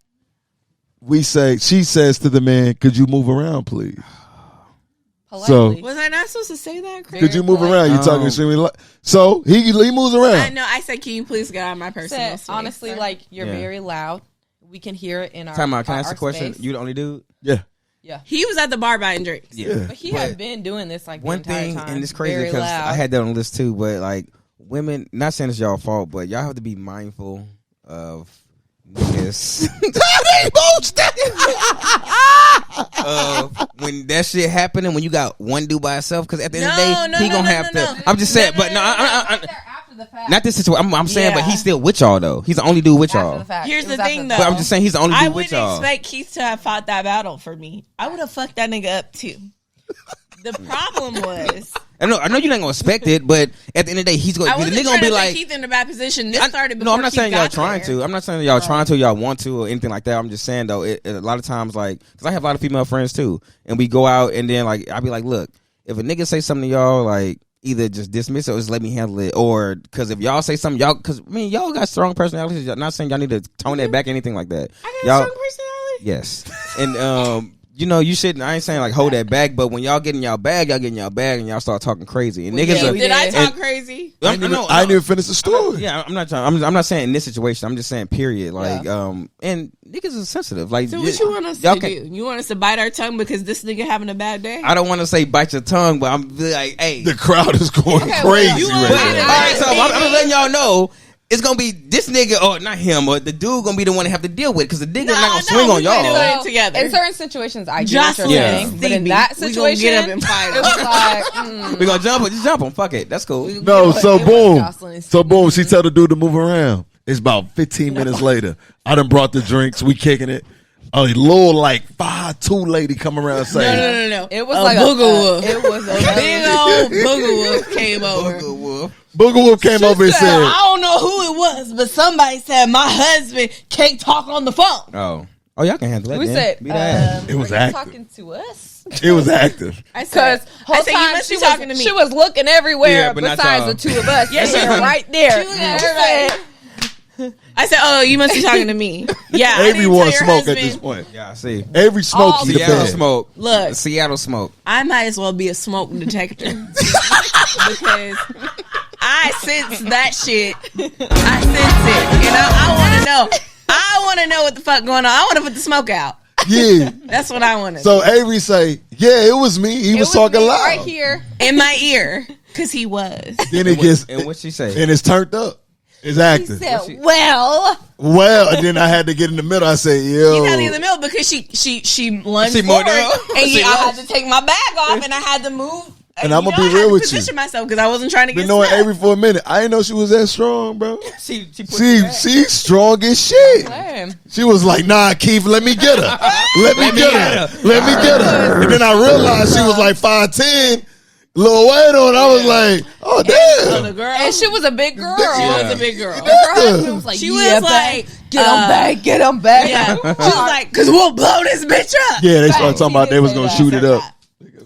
[SPEAKER 1] she says to the man, "Could you move around, please?"
[SPEAKER 2] Politely.
[SPEAKER 4] Was I not supposed to say that?
[SPEAKER 1] Could you move around? You talking extremely so he moves around.
[SPEAKER 4] I know. I said, "Can you please get out of my personal space?"
[SPEAKER 2] Honestly, like you're very loud. We can hear it in our.
[SPEAKER 3] Time out. Can I ask a question?
[SPEAKER 2] Space.
[SPEAKER 3] You the only dude?
[SPEAKER 1] Yeah.
[SPEAKER 2] Yeah.
[SPEAKER 4] He was at the bar buying drinks.
[SPEAKER 3] Yeah.
[SPEAKER 2] But he had been doing this like
[SPEAKER 3] one
[SPEAKER 2] the entire
[SPEAKER 3] thing,
[SPEAKER 2] time.
[SPEAKER 3] and it's crazy
[SPEAKER 2] Very
[SPEAKER 3] because
[SPEAKER 2] loud.
[SPEAKER 3] I had that on the list too. But like women, not saying it's y'all fault, but y'all have to be mindful of niggas. When that shit happening, when you got one dude by himself, because at the end of the day, he gonna have to. I'm just saying, but not this situation. I'm saying, but he's still with y'all though. He's the only dude with y'all.
[SPEAKER 4] Here's the thing, though.
[SPEAKER 3] But I'm just saying, he's the only dude with y'all.
[SPEAKER 4] I wouldn't expect Keith to have fought that battle for me. I would have fucked that nigga up too. The problem was,
[SPEAKER 3] I know you're not gonna expect it, but at the end of the day, he's gonna. The nigga gonna be like
[SPEAKER 4] Keith in a bad position. This started before.
[SPEAKER 3] No, I'm not
[SPEAKER 4] Keith
[SPEAKER 3] saying y'all
[SPEAKER 4] got
[SPEAKER 3] trying
[SPEAKER 4] there.
[SPEAKER 3] to. I'm not saying y'all trying to, y'all want to, or anything like that. I'm just saying though, a lot of times, like, because I have a lot of female friends too, and we go out, and then like I'll be like, look, if a nigga say something to y'all, like either just dismiss it or just let me handle it, or because if y'all say something, y'all, because I mean y'all got strong personalities. I'm not saying y'all need to tone that back or anything like that.
[SPEAKER 4] I got a strong personality.
[SPEAKER 3] Yes, and you know, you shouldn't. I ain't saying like hold that back, but when y'all get in y'all bag, and y'all start talking crazy. And niggas,
[SPEAKER 4] did I talk crazy?
[SPEAKER 1] I didn't even finish the story.
[SPEAKER 3] I'm not saying in this situation. I'm just saying period. Like, and niggas are sensitive. Like,
[SPEAKER 4] so what you want us to do? You want us to bite our tongue because this nigga having a bad day?
[SPEAKER 3] I don't want to say bite your tongue, but I'm like, hey,
[SPEAKER 1] the crowd is going crazy right now.
[SPEAKER 3] All right, so I'm letting y'all know. It's gonna be this nigga, or not him, or the dude gonna be the one to have to deal with it because the nigga not gonna swing on y'all.
[SPEAKER 4] Do it together.
[SPEAKER 2] In certain situations, I get what you're saying, but in that situation,
[SPEAKER 4] we gonna get up and fight.
[SPEAKER 2] It was like,
[SPEAKER 3] we gonna jump him. Fuck it, that's cool.
[SPEAKER 1] No, so boom. She tell the dude to move around. It's about 15 minutes later. I done brought the drinks. We kicking it. A little like 5'2" lady come around saying,
[SPEAKER 4] No.
[SPEAKER 2] It was like
[SPEAKER 4] booger wolf.
[SPEAKER 2] It was a
[SPEAKER 4] big old booger wolf came over.
[SPEAKER 1] Booger Wolf came over and said,
[SPEAKER 4] I don't know who it was, but somebody said my husband can't talk on the phone.
[SPEAKER 3] Oh, y'all can handle that.
[SPEAKER 2] We said,
[SPEAKER 1] it was active.
[SPEAKER 2] Talking to us.
[SPEAKER 1] It was active.
[SPEAKER 2] I said, you must be talking to me. She was looking everywhere besides the two of us. Yeah, she was right there.
[SPEAKER 4] I said, "Oh, you must be talking to me." Yeah,
[SPEAKER 1] Avery wore smoke at this point.
[SPEAKER 3] Yeah, I see.
[SPEAKER 1] Avery smoked in the
[SPEAKER 3] Seattle
[SPEAKER 1] bed.
[SPEAKER 3] smoke.
[SPEAKER 4] Look,
[SPEAKER 3] Seattle smoke.
[SPEAKER 4] I might as well be a smoke detector because I sense that shit. I sense it, and I want to know. I want to know what the fuck going on. I want to put the smoke out.
[SPEAKER 1] Yeah,
[SPEAKER 4] that's what I want to.
[SPEAKER 1] So Avery say, "Yeah, it was me. He was talking loud
[SPEAKER 2] right here
[SPEAKER 4] in my ear because he was."
[SPEAKER 1] Then it gets
[SPEAKER 3] and what she say?
[SPEAKER 1] And it's turned up. It's active.
[SPEAKER 2] He said, well,
[SPEAKER 1] and then I had to get in the middle. I said, yo.
[SPEAKER 4] He's not in the middle because she lunged forward, and I had to take my bag off, and I had to move.
[SPEAKER 1] And I'm gonna be real with you.
[SPEAKER 4] Position myself because I wasn't trying to get.
[SPEAKER 1] Been knowing Avery for a minute. I didn't know she was that strong, bro. She's strong as shit.
[SPEAKER 2] Man.
[SPEAKER 1] She was like, nah, Keith, let me get her. Let me get her. And then I realized she was like 5'10". Little weight on. I was like, oh damn.
[SPEAKER 2] And she was a big girl.
[SPEAKER 4] She was a big girl.
[SPEAKER 2] She was like, get him back.
[SPEAKER 4] Yeah. She was like, because we'll blow this bitch up.
[SPEAKER 1] Yeah, they started talking about they was gonna shoot it up.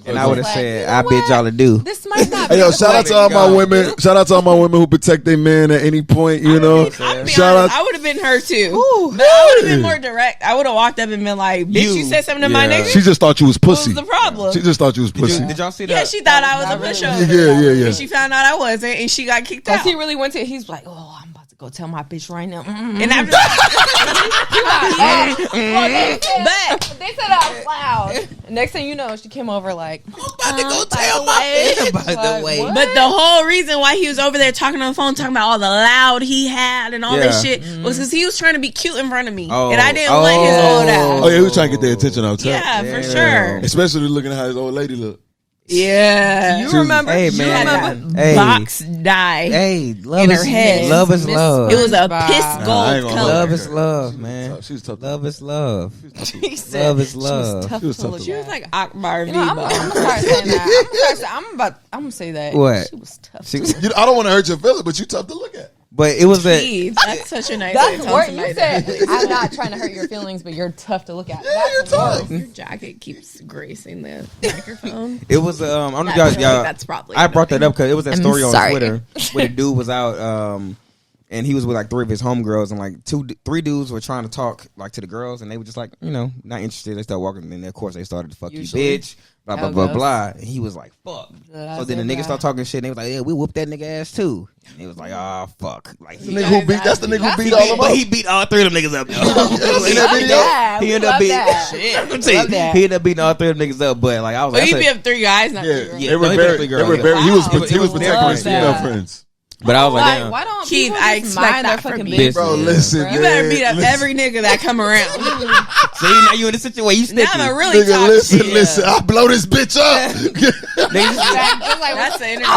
[SPEAKER 3] And I would have said, I bid y'all to do.
[SPEAKER 2] This might not be.
[SPEAKER 1] Hey, yo, shout out to all my women. Shout out to all my women who protect their men at any point. You know,
[SPEAKER 4] shout out. I would have been her too. But I would have been more direct. I would have walked up and been like, "Bitch, you said something to my nigga."
[SPEAKER 1] She just thought you was pussy.
[SPEAKER 4] What was the problem?
[SPEAKER 1] She just thought you was pussy.
[SPEAKER 3] Did y'all see that?
[SPEAKER 4] Yeah, she thought I was a pushover.
[SPEAKER 1] Yeah.
[SPEAKER 4] And she found out I wasn't, and she got kicked out.
[SPEAKER 2] He really went to. He's like, "Oh, I'm about to go tell my bitch right now."
[SPEAKER 4] And after
[SPEAKER 2] but they said out loud. Next thing you know, she came over like,
[SPEAKER 3] I'm about to go tell my bitch about the way.
[SPEAKER 4] But the whole reason why he was over there talking on the phone, talking about all the loud he had and all this shit, was because he was trying to be cute in front of me, and I didn't let his old ass.
[SPEAKER 1] Oh yeah, he was trying to get their attention out.
[SPEAKER 4] Yeah, for sure.
[SPEAKER 1] Especially looking at how his old lady look.
[SPEAKER 4] Yeah,
[SPEAKER 2] you remember?
[SPEAKER 3] Hey man,
[SPEAKER 4] box dye.
[SPEAKER 3] Hey, love
[SPEAKER 4] in
[SPEAKER 3] is
[SPEAKER 4] her head.
[SPEAKER 3] Love is love.
[SPEAKER 4] It was a piss gold color.
[SPEAKER 3] Love is love, man.
[SPEAKER 1] She was tough.
[SPEAKER 3] Love is love.
[SPEAKER 4] She said
[SPEAKER 3] love is love.
[SPEAKER 1] She was tough.
[SPEAKER 4] She was like Akbar V.
[SPEAKER 2] I'm gonna start saying that. I'm gonna say that.
[SPEAKER 3] What?
[SPEAKER 2] She was tough.
[SPEAKER 1] I don't want to hurt your feelings, but you tough to look at.
[SPEAKER 3] But it was
[SPEAKER 4] that's such a nice way to
[SPEAKER 2] what you said. I'm not trying to hurt your feelings, but you're tough to look at.
[SPEAKER 1] Yeah, you're tough.
[SPEAKER 4] Your jacket keeps gracing the microphone.
[SPEAKER 3] It was I don't know y'all.
[SPEAKER 4] That's probably.
[SPEAKER 3] I brought that up because it was that story on
[SPEAKER 2] sorry.
[SPEAKER 3] Twitter where the dude was out And he was with like 3 of his homegirls, and like 3 dudes were trying to talk like to the girls, and they were just like, you know, not interested. They started walking, and then of course they started to fuck
[SPEAKER 2] Usually.
[SPEAKER 3] you, bitch, blah blah blah blah. And he was like, fuck. So then the niggas start talking shit, and they was like, yeah, we whooped that nigga ass too. And he was like, oh fuck, like
[SPEAKER 1] that's the nigga who beat all of them.
[SPEAKER 3] But he beat all 3 of them niggas up. He ended up beating all 3 of them niggas up. But like I was,
[SPEAKER 4] he beat up 3 guys, not 3 girls.
[SPEAKER 1] They were very. He was protecting his female friends.
[SPEAKER 3] But I was like, damn.
[SPEAKER 2] Why don't
[SPEAKER 4] Keith,
[SPEAKER 2] people
[SPEAKER 4] I
[SPEAKER 2] just
[SPEAKER 4] expect
[SPEAKER 2] mind
[SPEAKER 4] that
[SPEAKER 2] their fucking
[SPEAKER 4] from you.
[SPEAKER 2] business?
[SPEAKER 1] Bro, listen,
[SPEAKER 2] bro.
[SPEAKER 4] You better beat up every nigga that come around.
[SPEAKER 3] See, now you in a situation you sticky.
[SPEAKER 4] Now I'm really
[SPEAKER 1] nigga,
[SPEAKER 4] talking
[SPEAKER 1] listen, I blow this bitch up.
[SPEAKER 4] That's the energy.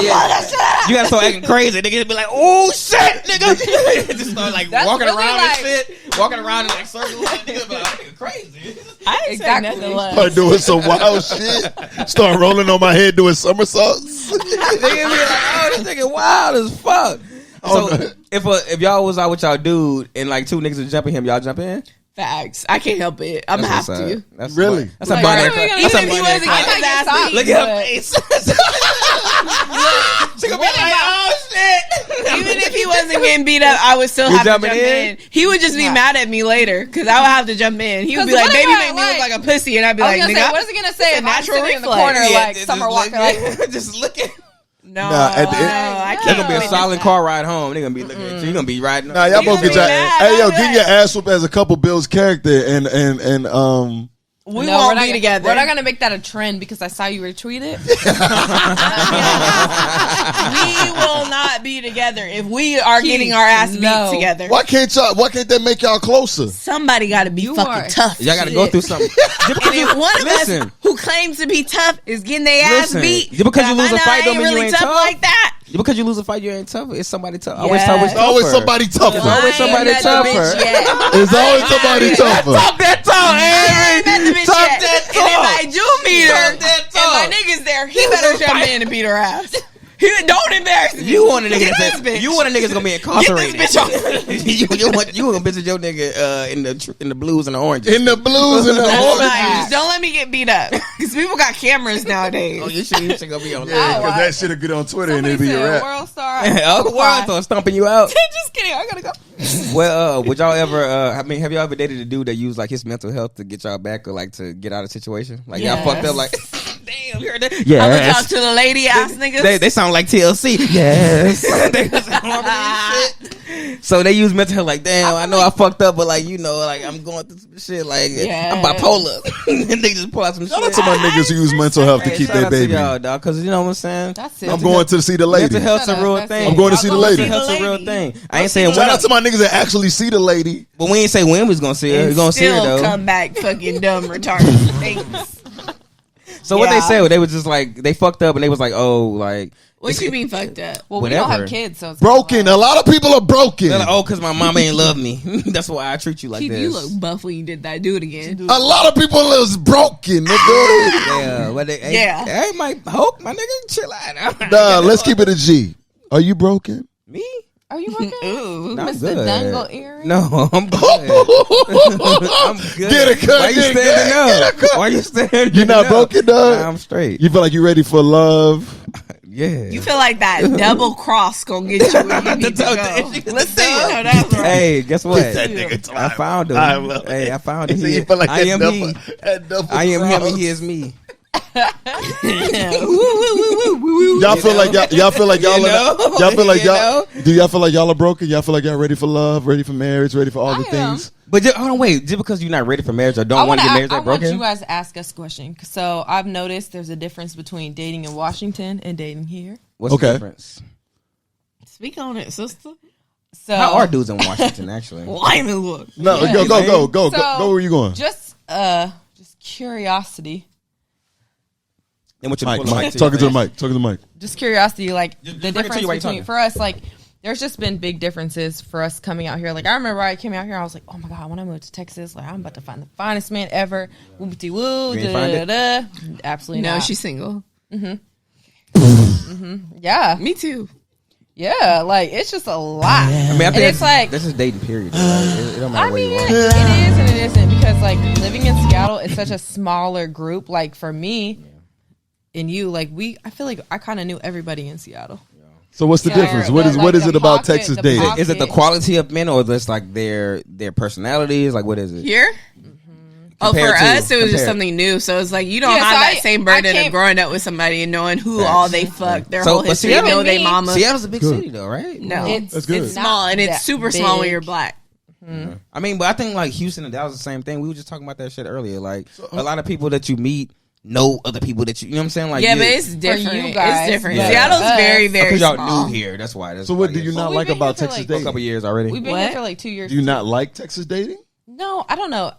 [SPEAKER 3] You gotta start acting crazy. Niggas be like, oh shit, nigga. Just start like walking
[SPEAKER 2] really
[SPEAKER 3] around
[SPEAKER 2] like,
[SPEAKER 3] and shit. Walking around in like circles. Niggas be like, nigga crazy.
[SPEAKER 4] I ain't exactly. Nothing less.
[SPEAKER 1] Start doing some wild shit. Start rolling on my head doing somersaults.
[SPEAKER 3] Niggas be like, oh, this nigga wild as fuck. So if y'all was out with y'all dude and like 2 niggas are jumping him, y'all jump in?
[SPEAKER 4] Facts. I can't help it. I'm gonna have to.
[SPEAKER 3] That's
[SPEAKER 1] really?
[SPEAKER 3] That's a body.
[SPEAKER 4] Even if he wasn't getting his ass beat.
[SPEAKER 3] Look at her face. She gonna be like, oh shit.
[SPEAKER 4] Even if he wasn't getting beat up, I would still have to jump in. He would just be mad at me later because I would have to jump in. He would be like, baby, make me look like a pussy. And I'd be like, nigga,
[SPEAKER 2] what is he gonna say if I'm
[SPEAKER 4] natural
[SPEAKER 2] sitting in the
[SPEAKER 4] reflex.
[SPEAKER 2] corner like Summer Walker? Like,
[SPEAKER 3] just looking.
[SPEAKER 4] No,
[SPEAKER 1] at the end,
[SPEAKER 4] I can't.
[SPEAKER 3] They're gonna be a solid car ride home. They're gonna be looking at you. You're gonna be riding.
[SPEAKER 1] Nah, y'all both get your
[SPEAKER 4] Hey,
[SPEAKER 1] yo, get your ass whooped as a couple Bill's character and
[SPEAKER 4] we won't be together.
[SPEAKER 2] We're not gonna make that a trend because I saw you retweet it.
[SPEAKER 4] We will not be together if we are getting our ass beat together.
[SPEAKER 1] Why can't that make y'all closer?
[SPEAKER 4] Somebody gotta be fucking tough.
[SPEAKER 3] Y'all gotta go through something.
[SPEAKER 4] And if one of us who claims to be tough is getting their ass beat,
[SPEAKER 3] because you lose a fight don't mean you ain't tough
[SPEAKER 4] like that.
[SPEAKER 3] Because you lose a fight, you ain't tough. It's somebody tough.
[SPEAKER 1] Always somebody tougher.
[SPEAKER 3] It's always somebody tougher.
[SPEAKER 1] It's always somebody tougher.
[SPEAKER 3] Talk that talk, Avery. Talk that talk.
[SPEAKER 4] And if I do meet her, and my nigga's there, he better jump in and beat her ass. Don't embarrass me.
[SPEAKER 3] You want a nigga that's gonna be incarcerated.
[SPEAKER 4] Get this bitch off.
[SPEAKER 3] you gonna visit your nigga in the blues and the oranges.
[SPEAKER 1] In the blues and the oranges.
[SPEAKER 4] Just don't let me get beat up. Because people got cameras nowadays.
[SPEAKER 3] Oh, you should gonna be on
[SPEAKER 1] that. Because that shit'll get on Twitter and it'll be a rap.
[SPEAKER 2] World star.
[SPEAKER 3] World star stomping you out.
[SPEAKER 4] Just kidding. I gotta go.
[SPEAKER 3] Well, would y'all ever? Have y'all ever dated a dude that used like his mental health to get y'all back or like to get out of a situation? Like y'all fucked up like. Damn, you heard that?
[SPEAKER 4] Yeah. I would talk to the lady ass niggas.
[SPEAKER 3] They sound like TLC. Yes. So they use mental health like, damn, I know I fucked up, but like, you know, like I'm going through some shit, like I'm bipolar. And they just pull out some shit.
[SPEAKER 1] Shout out to my niggas who use mental health to keep their baby.
[SPEAKER 3] Y'all, dog, because you know what I'm saying?
[SPEAKER 2] That's it.
[SPEAKER 1] I'm going to see the lady.
[SPEAKER 3] Mental health's a real thing.
[SPEAKER 1] I'm going to see the lady.
[SPEAKER 3] Mental health's a real thing. I ain't saying
[SPEAKER 1] shout out to my niggas that actually see the lady.
[SPEAKER 3] But we ain't say when we was gonna see her. We're gonna see her though.
[SPEAKER 4] Come back fucking dumb retarded. Thanks.
[SPEAKER 3] So what they said, they was just like, they fucked up and they was like, oh, like.
[SPEAKER 4] What you mean fucked up?
[SPEAKER 2] Well, we don't have kids, so it's
[SPEAKER 1] broken. A lot of people are broken.
[SPEAKER 3] They're like, oh, because my mama ain't love me. That's why I treat you like this.
[SPEAKER 4] You look buff when you did that. Do it again.
[SPEAKER 1] A lot of people is broken, nigga.
[SPEAKER 3] Yeah. Well, hey, my hope, my nigga, chill out.
[SPEAKER 1] Nah, let's keep it a G. Are you broken?
[SPEAKER 3] Me?
[SPEAKER 2] Are you broken?
[SPEAKER 3] Ooh,
[SPEAKER 2] Mr. Dangle Earring?
[SPEAKER 3] No, I'm good. I'm good.
[SPEAKER 1] Get it,
[SPEAKER 3] Why you standing up? Why you standing
[SPEAKER 1] You're not broken, dog?
[SPEAKER 3] Nah, I'm straight.
[SPEAKER 1] You feel like you're ready for love?
[SPEAKER 3] Yeah.
[SPEAKER 4] You feel like that double cross gonna get you where you need to go. Let's see. That's right.
[SPEAKER 3] Hey, guess what?
[SPEAKER 1] That
[SPEAKER 3] I found him. I found him.
[SPEAKER 1] You feel like
[SPEAKER 3] I am he. I am him and he is me.
[SPEAKER 1] Y'all feel like y'all are broken? Y'all feel like y'all ready for love, ready for marriage, ready for all the things?
[SPEAKER 3] But hold on, wait. Just because you're not ready for marriage or don't want to get married, that broken?
[SPEAKER 2] I want you guys to ask us a question. So I've noticed there's a difference between dating in Washington and dating here.
[SPEAKER 3] What's the difference?
[SPEAKER 4] Speak on it, sister.
[SPEAKER 2] So
[SPEAKER 3] how are dudes in Washington actually?
[SPEAKER 1] No, go. Go where you going?
[SPEAKER 2] Just curiosity.
[SPEAKER 3] And what you
[SPEAKER 1] talking to the mic.
[SPEAKER 2] Just curiosity, like the difference between for us, like there's just been big differences for us coming out here. Like I remember I came out here, I was like, oh my god, when I moved to Texas, like I'm about to find the finest man ever. Whoopty woo, absolutely
[SPEAKER 4] no.
[SPEAKER 2] not.
[SPEAKER 4] She's single.
[SPEAKER 2] Yeah,
[SPEAKER 4] me too.
[SPEAKER 2] Yeah, like it's just a lot.
[SPEAKER 3] I mean, I think
[SPEAKER 2] it's like
[SPEAKER 3] this is dating period. It don't matter where you are.
[SPEAKER 2] It is and it isn't because like living in Seattle, it's such a smaller group. Like for me. And you, like I feel like I kind of knew everybody in Seattle.
[SPEAKER 1] So what's the difference? What is it about Texas dating?
[SPEAKER 3] Is it the quality of men, or just like their personalities? Like, what is it?
[SPEAKER 4] Here? Oh, for us, it was just something new. So it's like you don't have that same burden of growing up with somebody and knowing who all they fucked, their whole history, know their mama.
[SPEAKER 3] Seattle's a big city, though, right?
[SPEAKER 4] No,
[SPEAKER 1] that's good.
[SPEAKER 4] It's small, and it's super small when you're black.
[SPEAKER 3] Mm-hmm. I mean, but I think like Houston and Dallas the same thing. We were just talking about that shit earlier. Like a lot of people that you meet know other people that you know what I'm saying? Like,
[SPEAKER 4] yeah, but it's different. You guys, it's different. Yeah. Seattle's very, very small. Because
[SPEAKER 3] y'all new here. That's why.
[SPEAKER 1] So what do you not like about Texas dating?
[SPEAKER 3] A couple years already.
[SPEAKER 2] We've been here for like 2 years.
[SPEAKER 1] Do you not like Texas dating?
[SPEAKER 2] No, I don't know.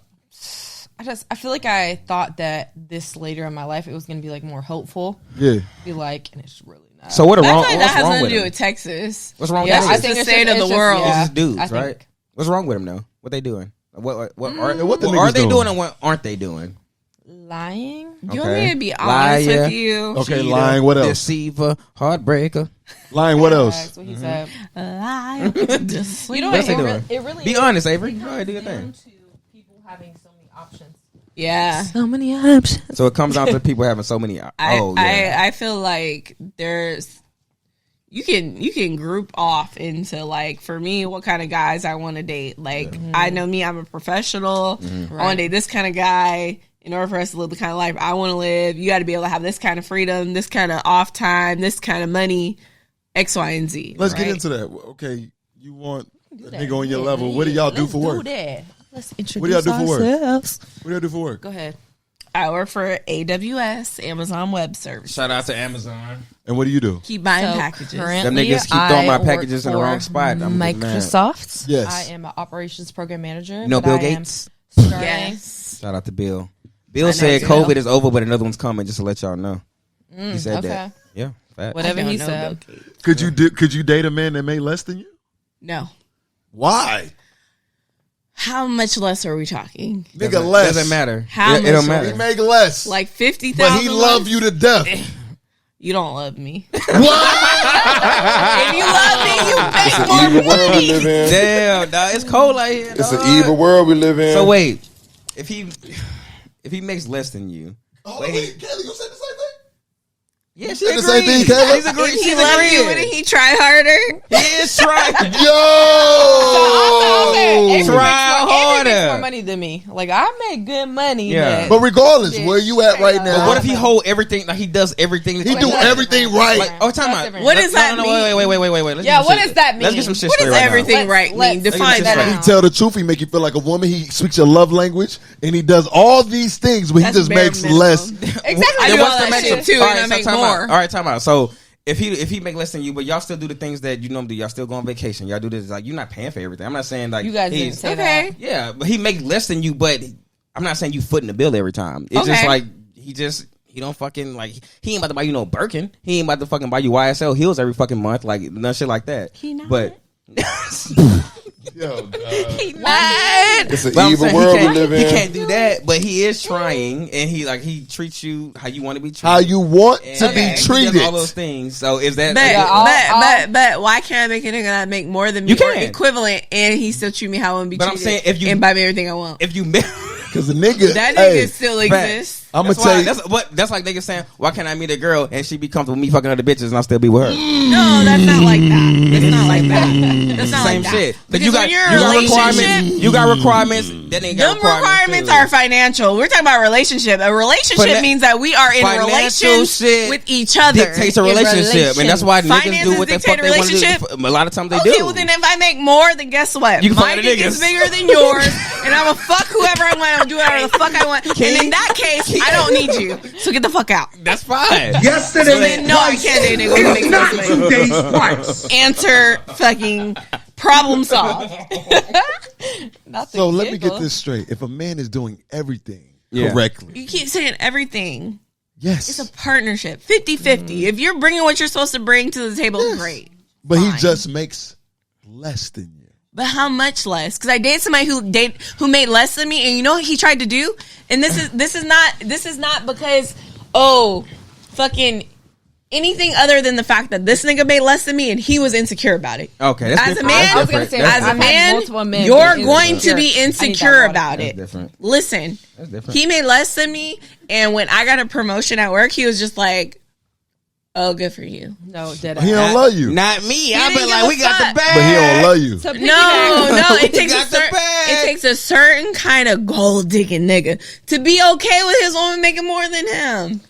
[SPEAKER 2] I feel like I thought that this later in my life it was going to be like more hopeful.
[SPEAKER 1] Yeah.
[SPEAKER 2] Be like, and it's really not.
[SPEAKER 3] So what?
[SPEAKER 4] That has nothing to do with Texas.
[SPEAKER 3] What's wrong with Texas?
[SPEAKER 4] I think the state of the world.
[SPEAKER 3] It's just dudes, right? What's wrong with them though? What they doing? What
[SPEAKER 1] are
[SPEAKER 3] they doing and what aren't they doing?
[SPEAKER 2] Lying.
[SPEAKER 4] You want me to be honest with you?
[SPEAKER 1] Okay, lying. What else?
[SPEAKER 3] Deceiver, heartbreaker.
[SPEAKER 1] Lying. What else?
[SPEAKER 2] That's what he said.
[SPEAKER 4] Lying.
[SPEAKER 2] You know what? It really
[SPEAKER 3] be honest, Avery. Go ahead, do your thing.
[SPEAKER 2] To people having so many options.
[SPEAKER 4] Yeah,
[SPEAKER 2] so many options.
[SPEAKER 3] So it comes down to people having so many.
[SPEAKER 4] I feel like there's. You can group off into like, for me, what kind of guys I want to date. Like I know me, I'm a professional. I want to date this kind of guy. In order for us to live the kind of life I want to live, you got to be able to have this kind of freedom, this kind of off time, this kind of money, X, Y, and Z.
[SPEAKER 1] Let's get into that. Okay, you want a nigga on your level. What do y'all do for work?
[SPEAKER 2] Let's introduce
[SPEAKER 1] What do y'all do for work?
[SPEAKER 2] ourselves.
[SPEAKER 1] What do y'all do for work?
[SPEAKER 2] Go ahead.
[SPEAKER 4] I work for AWS, Amazon Web Service.
[SPEAKER 3] Shout out to Amazon.
[SPEAKER 1] And what do you do?
[SPEAKER 4] Keep buying packages.
[SPEAKER 3] Them niggas keep throwing my packages in the wrong spot.
[SPEAKER 2] Microsoft.
[SPEAKER 1] Yes.
[SPEAKER 2] I am an operations program manager.
[SPEAKER 3] You know Bill Gates?
[SPEAKER 4] Yes.
[SPEAKER 3] Shout out to Bill. Bill said COVID is over, but another one's coming. Just to let y'all know, he said that. Yeah, fact.
[SPEAKER 2] Whatever he said.
[SPEAKER 1] Could you date a man that made less than you?
[SPEAKER 4] No.
[SPEAKER 1] Why?
[SPEAKER 4] How much less are we talking?
[SPEAKER 1] Nigga, less
[SPEAKER 3] doesn't matter.
[SPEAKER 4] How much?
[SPEAKER 3] It don't matter.
[SPEAKER 1] He make less,
[SPEAKER 4] like 50,000.
[SPEAKER 1] but he love you to death.
[SPEAKER 4] You don't love me.
[SPEAKER 1] What?
[SPEAKER 4] If you love me, you make more
[SPEAKER 6] Evil world we live in.
[SPEAKER 3] Damn, dog, it's cold out here.
[SPEAKER 6] It's an evil world we live in.
[SPEAKER 3] So wait, if he makes less than you,
[SPEAKER 1] Kayla, you said the same thing.
[SPEAKER 3] yeah, she
[SPEAKER 1] said the same thing, Kayla.
[SPEAKER 3] He's agreeing.
[SPEAKER 4] He love you, wouldn't he try harder?
[SPEAKER 3] He is trying.
[SPEAKER 1] Yo,
[SPEAKER 3] Try
[SPEAKER 2] Avery makes
[SPEAKER 3] harder.
[SPEAKER 2] more money than me. Like I make good money.
[SPEAKER 3] Yeah.
[SPEAKER 1] but regardless, where you at right now?
[SPEAKER 3] But what if he hold everything? Like he does everything.
[SPEAKER 1] He do everything right?
[SPEAKER 3] Like, oh, time out.
[SPEAKER 4] What does that mean?
[SPEAKER 3] Wait.
[SPEAKER 2] Yeah, what does that mean?
[SPEAKER 3] Let's get some shit
[SPEAKER 4] What
[SPEAKER 3] straight
[SPEAKER 4] does
[SPEAKER 3] right
[SPEAKER 4] everything
[SPEAKER 3] now.
[SPEAKER 4] right mean? Define
[SPEAKER 3] get some
[SPEAKER 4] that.
[SPEAKER 1] He
[SPEAKER 3] shit
[SPEAKER 1] tell the truth. He make you feel like a woman. He speaks your love language, and he does all these things, but
[SPEAKER 4] That's
[SPEAKER 1] he just
[SPEAKER 4] bare
[SPEAKER 1] makes
[SPEAKER 4] minimum.
[SPEAKER 1] less.
[SPEAKER 2] Exactly.
[SPEAKER 4] I do all that shit too,
[SPEAKER 3] All
[SPEAKER 4] and I
[SPEAKER 3] right,
[SPEAKER 4] make
[SPEAKER 3] time
[SPEAKER 4] more.
[SPEAKER 3] out. All right, time out. So if he make less than you, but y'all still do the things that you normally do, y'all still go on vacation, y'all do this. Like you're not paying for everything. I'm not saying like
[SPEAKER 2] You guys didn't
[SPEAKER 3] he's
[SPEAKER 2] say that.
[SPEAKER 3] yeah, but he make less than you. But I'm not saying you footing the bill every time. It's just like he don't fucking like he ain't about to buy you no Birkin. He ain't about to fucking buy you YSL heels every fucking month. Like none shit like that.
[SPEAKER 4] He not.
[SPEAKER 3] But
[SPEAKER 1] Yo,
[SPEAKER 4] He not.
[SPEAKER 6] It's an
[SPEAKER 3] But I'm
[SPEAKER 6] evil
[SPEAKER 3] saying
[SPEAKER 6] world we live
[SPEAKER 3] he
[SPEAKER 6] in.
[SPEAKER 3] can't do that, but he is trying, and he treats you how you want to be treated.
[SPEAKER 1] how you want to
[SPEAKER 3] And
[SPEAKER 1] be
[SPEAKER 3] he does
[SPEAKER 1] treated.
[SPEAKER 3] all those things. So is that
[SPEAKER 4] But why can't I make a nigga that make more than me
[SPEAKER 3] You
[SPEAKER 4] or
[SPEAKER 3] can.
[SPEAKER 4] equivalent, and he still treat me how I want to be
[SPEAKER 3] But I'm
[SPEAKER 4] treated?
[SPEAKER 3] saying if you-
[SPEAKER 4] and buy me everything I want.
[SPEAKER 3] if you
[SPEAKER 1] Because the nigga,
[SPEAKER 4] That nigga
[SPEAKER 1] hey,
[SPEAKER 4] still
[SPEAKER 3] Facts.
[SPEAKER 4] exists.
[SPEAKER 1] I'm gonna
[SPEAKER 3] That's
[SPEAKER 1] tell
[SPEAKER 3] why,
[SPEAKER 1] you.
[SPEAKER 3] that's like niggas saying, why can't I meet a girl and she be comfortable with me fucking other bitches and I still be with her?
[SPEAKER 4] No, that's not like that. It's not like that. That's not
[SPEAKER 3] Same
[SPEAKER 4] like
[SPEAKER 3] shit.
[SPEAKER 4] that.
[SPEAKER 3] But
[SPEAKER 4] Because when you're in a
[SPEAKER 3] requirements.
[SPEAKER 4] relationship,
[SPEAKER 3] You got requirements. That nigga got
[SPEAKER 4] them requirements
[SPEAKER 3] too.
[SPEAKER 4] are financial. We're talking about relationship. A relationship
[SPEAKER 3] But
[SPEAKER 4] means that we are in
[SPEAKER 3] financial
[SPEAKER 4] relations
[SPEAKER 3] shit
[SPEAKER 4] with each other.
[SPEAKER 3] Dictates a relationship, and that's why niggas
[SPEAKER 4] Finances
[SPEAKER 3] do what the fuck
[SPEAKER 4] dictate a
[SPEAKER 3] they want to
[SPEAKER 4] relationship?
[SPEAKER 3] do. A lot of times they
[SPEAKER 4] Okay,
[SPEAKER 3] do.
[SPEAKER 4] well then if I make more, then guess what?
[SPEAKER 3] You can
[SPEAKER 4] My
[SPEAKER 3] fuck
[SPEAKER 4] dick
[SPEAKER 3] the
[SPEAKER 4] is
[SPEAKER 3] niggas.
[SPEAKER 4] bigger than yours, and I'm gonna fuck whoever I want. I'm gonna do whatever the fuck I want. And in that case, I don't need you. So get the fuck out.
[SPEAKER 3] That's fine.
[SPEAKER 4] So then, no, I can't date a nigga who makes less than me. Answer fucking problem solved.
[SPEAKER 1] So let me get this straight. If a man is doing everything
[SPEAKER 3] Yeah.
[SPEAKER 1] correctly,
[SPEAKER 4] You keep saying everything.
[SPEAKER 1] yes,
[SPEAKER 4] It's a partnership. 50-50. If you're bringing what you're supposed to bring to the table, great.
[SPEAKER 1] but he
[SPEAKER 4] fine.
[SPEAKER 1] just makes less than you.
[SPEAKER 4] But how much less? Because I dated somebody who made less than me, and you know what he tried to do? And this is not because fucking anything other than the fact that this nigga made less than me and he was insecure about it.
[SPEAKER 3] Okay, that's
[SPEAKER 4] As a
[SPEAKER 3] different.
[SPEAKER 4] man-
[SPEAKER 3] That's
[SPEAKER 4] I was
[SPEAKER 2] gonna
[SPEAKER 3] different.
[SPEAKER 2] say,
[SPEAKER 3] That's
[SPEAKER 4] As a
[SPEAKER 2] I've had
[SPEAKER 4] man,
[SPEAKER 2] multiple men
[SPEAKER 4] you're
[SPEAKER 2] be
[SPEAKER 4] going to
[SPEAKER 2] insecure.
[SPEAKER 4] be
[SPEAKER 2] I need
[SPEAKER 4] insecure
[SPEAKER 2] that
[SPEAKER 4] about
[SPEAKER 3] That's
[SPEAKER 4] it.
[SPEAKER 3] different.
[SPEAKER 4] Listen,
[SPEAKER 3] That's different.
[SPEAKER 4] he made less than me, and when I got a promotion at work, he was just like, Oh, good for you.
[SPEAKER 2] No, dead
[SPEAKER 1] He don't love you.
[SPEAKER 3] Not me.
[SPEAKER 4] I've
[SPEAKER 3] been like, we got the bag.
[SPEAKER 1] But he don't love you.
[SPEAKER 4] No, it takes
[SPEAKER 3] got the bag.
[SPEAKER 4] it takes a certain kind of gold digging nigga to be okay with his woman making more than him.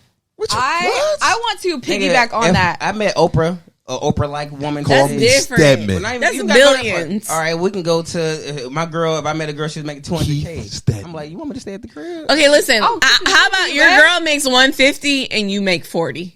[SPEAKER 2] I want to piggyback on that.
[SPEAKER 3] I met Oprah. Oprah-like woman.
[SPEAKER 4] That's different.
[SPEAKER 1] Stedman.
[SPEAKER 4] That's billions.
[SPEAKER 3] All right, we can go to my girl. If I met a girl, she's making $200K. I'm like, you want me to stay at the crib?
[SPEAKER 4] Okay, listen. How about your girl makes $150 and you make $40?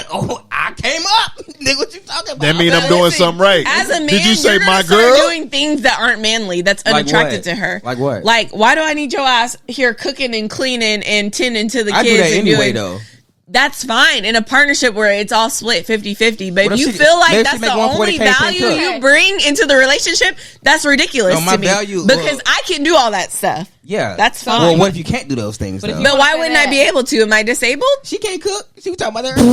[SPEAKER 3] Oh, I came up. Nigga, what you talking about?
[SPEAKER 1] That mean I'm doing something right.
[SPEAKER 4] As a man,
[SPEAKER 1] did you say
[SPEAKER 4] you're
[SPEAKER 1] my
[SPEAKER 4] start
[SPEAKER 1] girl?
[SPEAKER 4] doing things that aren't manly. That's unattractive to her.
[SPEAKER 3] Like what?
[SPEAKER 4] Like, why do I need your ass here cooking and cleaning and tending to the kids?
[SPEAKER 3] I do that
[SPEAKER 4] and
[SPEAKER 3] anyway, though.
[SPEAKER 4] That's fine in a partnership where it's all split 50-50. But if you feel like that's the only value you bring into the relationship, that's ridiculous to me. Because I can do all that stuff.
[SPEAKER 3] Yeah.
[SPEAKER 4] That's fine.
[SPEAKER 3] Well, what if you can't do those things,
[SPEAKER 4] But why wouldn't I be able to? Am I disabled?
[SPEAKER 3] She can't cook. She was talking about her.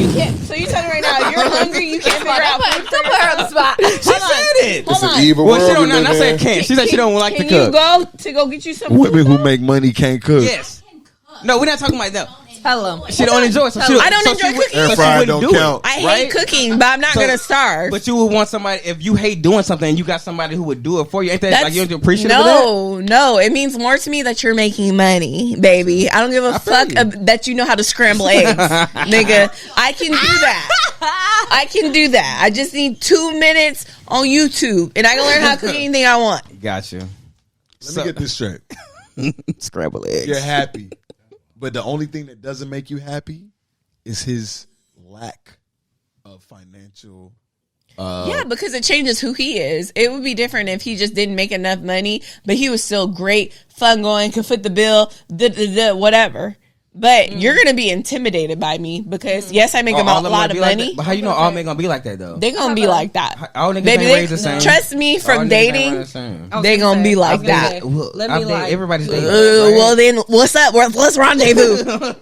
[SPEAKER 4] You can't. So you're telling me right now, if you're hungry, you can't figure out food for
[SPEAKER 2] Put her on the spot.
[SPEAKER 3] She said it.
[SPEAKER 4] Hold on.
[SPEAKER 6] Evil
[SPEAKER 3] Well, she
[SPEAKER 6] world
[SPEAKER 3] don't.
[SPEAKER 6] we
[SPEAKER 3] Not
[SPEAKER 6] live
[SPEAKER 3] say
[SPEAKER 6] in.
[SPEAKER 3] can't. She said she don't like to
[SPEAKER 4] Can
[SPEAKER 3] cook.
[SPEAKER 4] you go get you some
[SPEAKER 1] Women
[SPEAKER 4] food?
[SPEAKER 1] who make money can't cook.
[SPEAKER 3] Yes. No, we're not talking about that.
[SPEAKER 2] Tell him.
[SPEAKER 3] She don't enjoy.
[SPEAKER 4] I don't enjoy cooking.
[SPEAKER 1] Air fryer don't count.
[SPEAKER 4] I hate cooking, but I'm not gonna starve.
[SPEAKER 3] But you would want somebody, if you hate doing something and you got somebody who would do it for you, ain't that like you don't appreciate it?
[SPEAKER 4] No, it means more to me that you're making money, baby. I don't give a fuck that you know how to scramble eggs, nigga. I can do that. I can do that. I just need 2 minutes on YouTube, and I can learn how to cook anything I want.
[SPEAKER 3] Gotcha.
[SPEAKER 1] Let me get this straight.
[SPEAKER 3] Scramble eggs.
[SPEAKER 1] You're happy. But the only thing that doesn't make you happy is his lack of financial.
[SPEAKER 4] Yeah, because it changes who he is. It would be different if he just didn't make enough money, but he was still great, fun going, could foot the bill, whatever. But you're going to be intimidated by me because, yes, I make a lot of money.
[SPEAKER 3] But how you know all men going to be like that, though?
[SPEAKER 4] They're going to be like that.
[SPEAKER 3] All niggas
[SPEAKER 4] Baby,
[SPEAKER 3] ain't raised the same.
[SPEAKER 4] Trust me, from dating, they're going to be like that.
[SPEAKER 2] Let me like.
[SPEAKER 3] Everybody's dating.
[SPEAKER 4] Well, then, what's up? Let's rendezvous. They're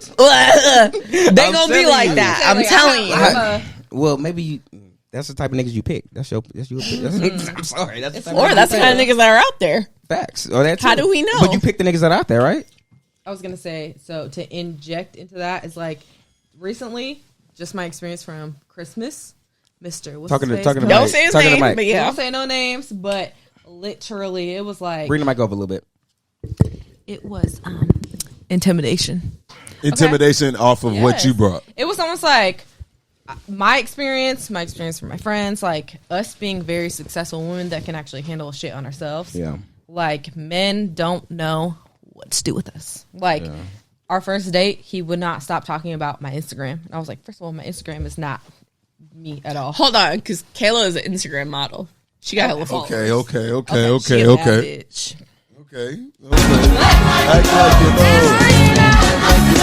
[SPEAKER 4] going to be like that. I'm telling you.
[SPEAKER 3] Well, maybe that's the type of niggas you pick. That's your pick. I'm sorry. That's the
[SPEAKER 4] kind of niggas that are out there.
[SPEAKER 3] Facts. How
[SPEAKER 4] do we know?
[SPEAKER 3] But you pick the niggas that are out there, right?
[SPEAKER 2] I was gonna say, so to inject into that is like recently, just my experience from Christmas, Mr.
[SPEAKER 3] Talking to
[SPEAKER 4] Don't say his name, but yeah,
[SPEAKER 2] don't say no names, but literally, it was like
[SPEAKER 3] bring the mic over a little bit.
[SPEAKER 2] It was intimidation.
[SPEAKER 1] Intimidation off of what you brought.
[SPEAKER 2] It was almost like my experience from my friends, like us being very successful women that can actually handle shit on ourselves.
[SPEAKER 3] Yeah,
[SPEAKER 2] like men don't know what to do with us. Like our first date, he would not stop talking about my Instagram. And I was like, first of all, my Instagram is not me at all.
[SPEAKER 4] Hold on, because Kayla is an Instagram model. She got hella followers.
[SPEAKER 1] Okay.
[SPEAKER 2] Bitch.
[SPEAKER 1] Okay. Act like you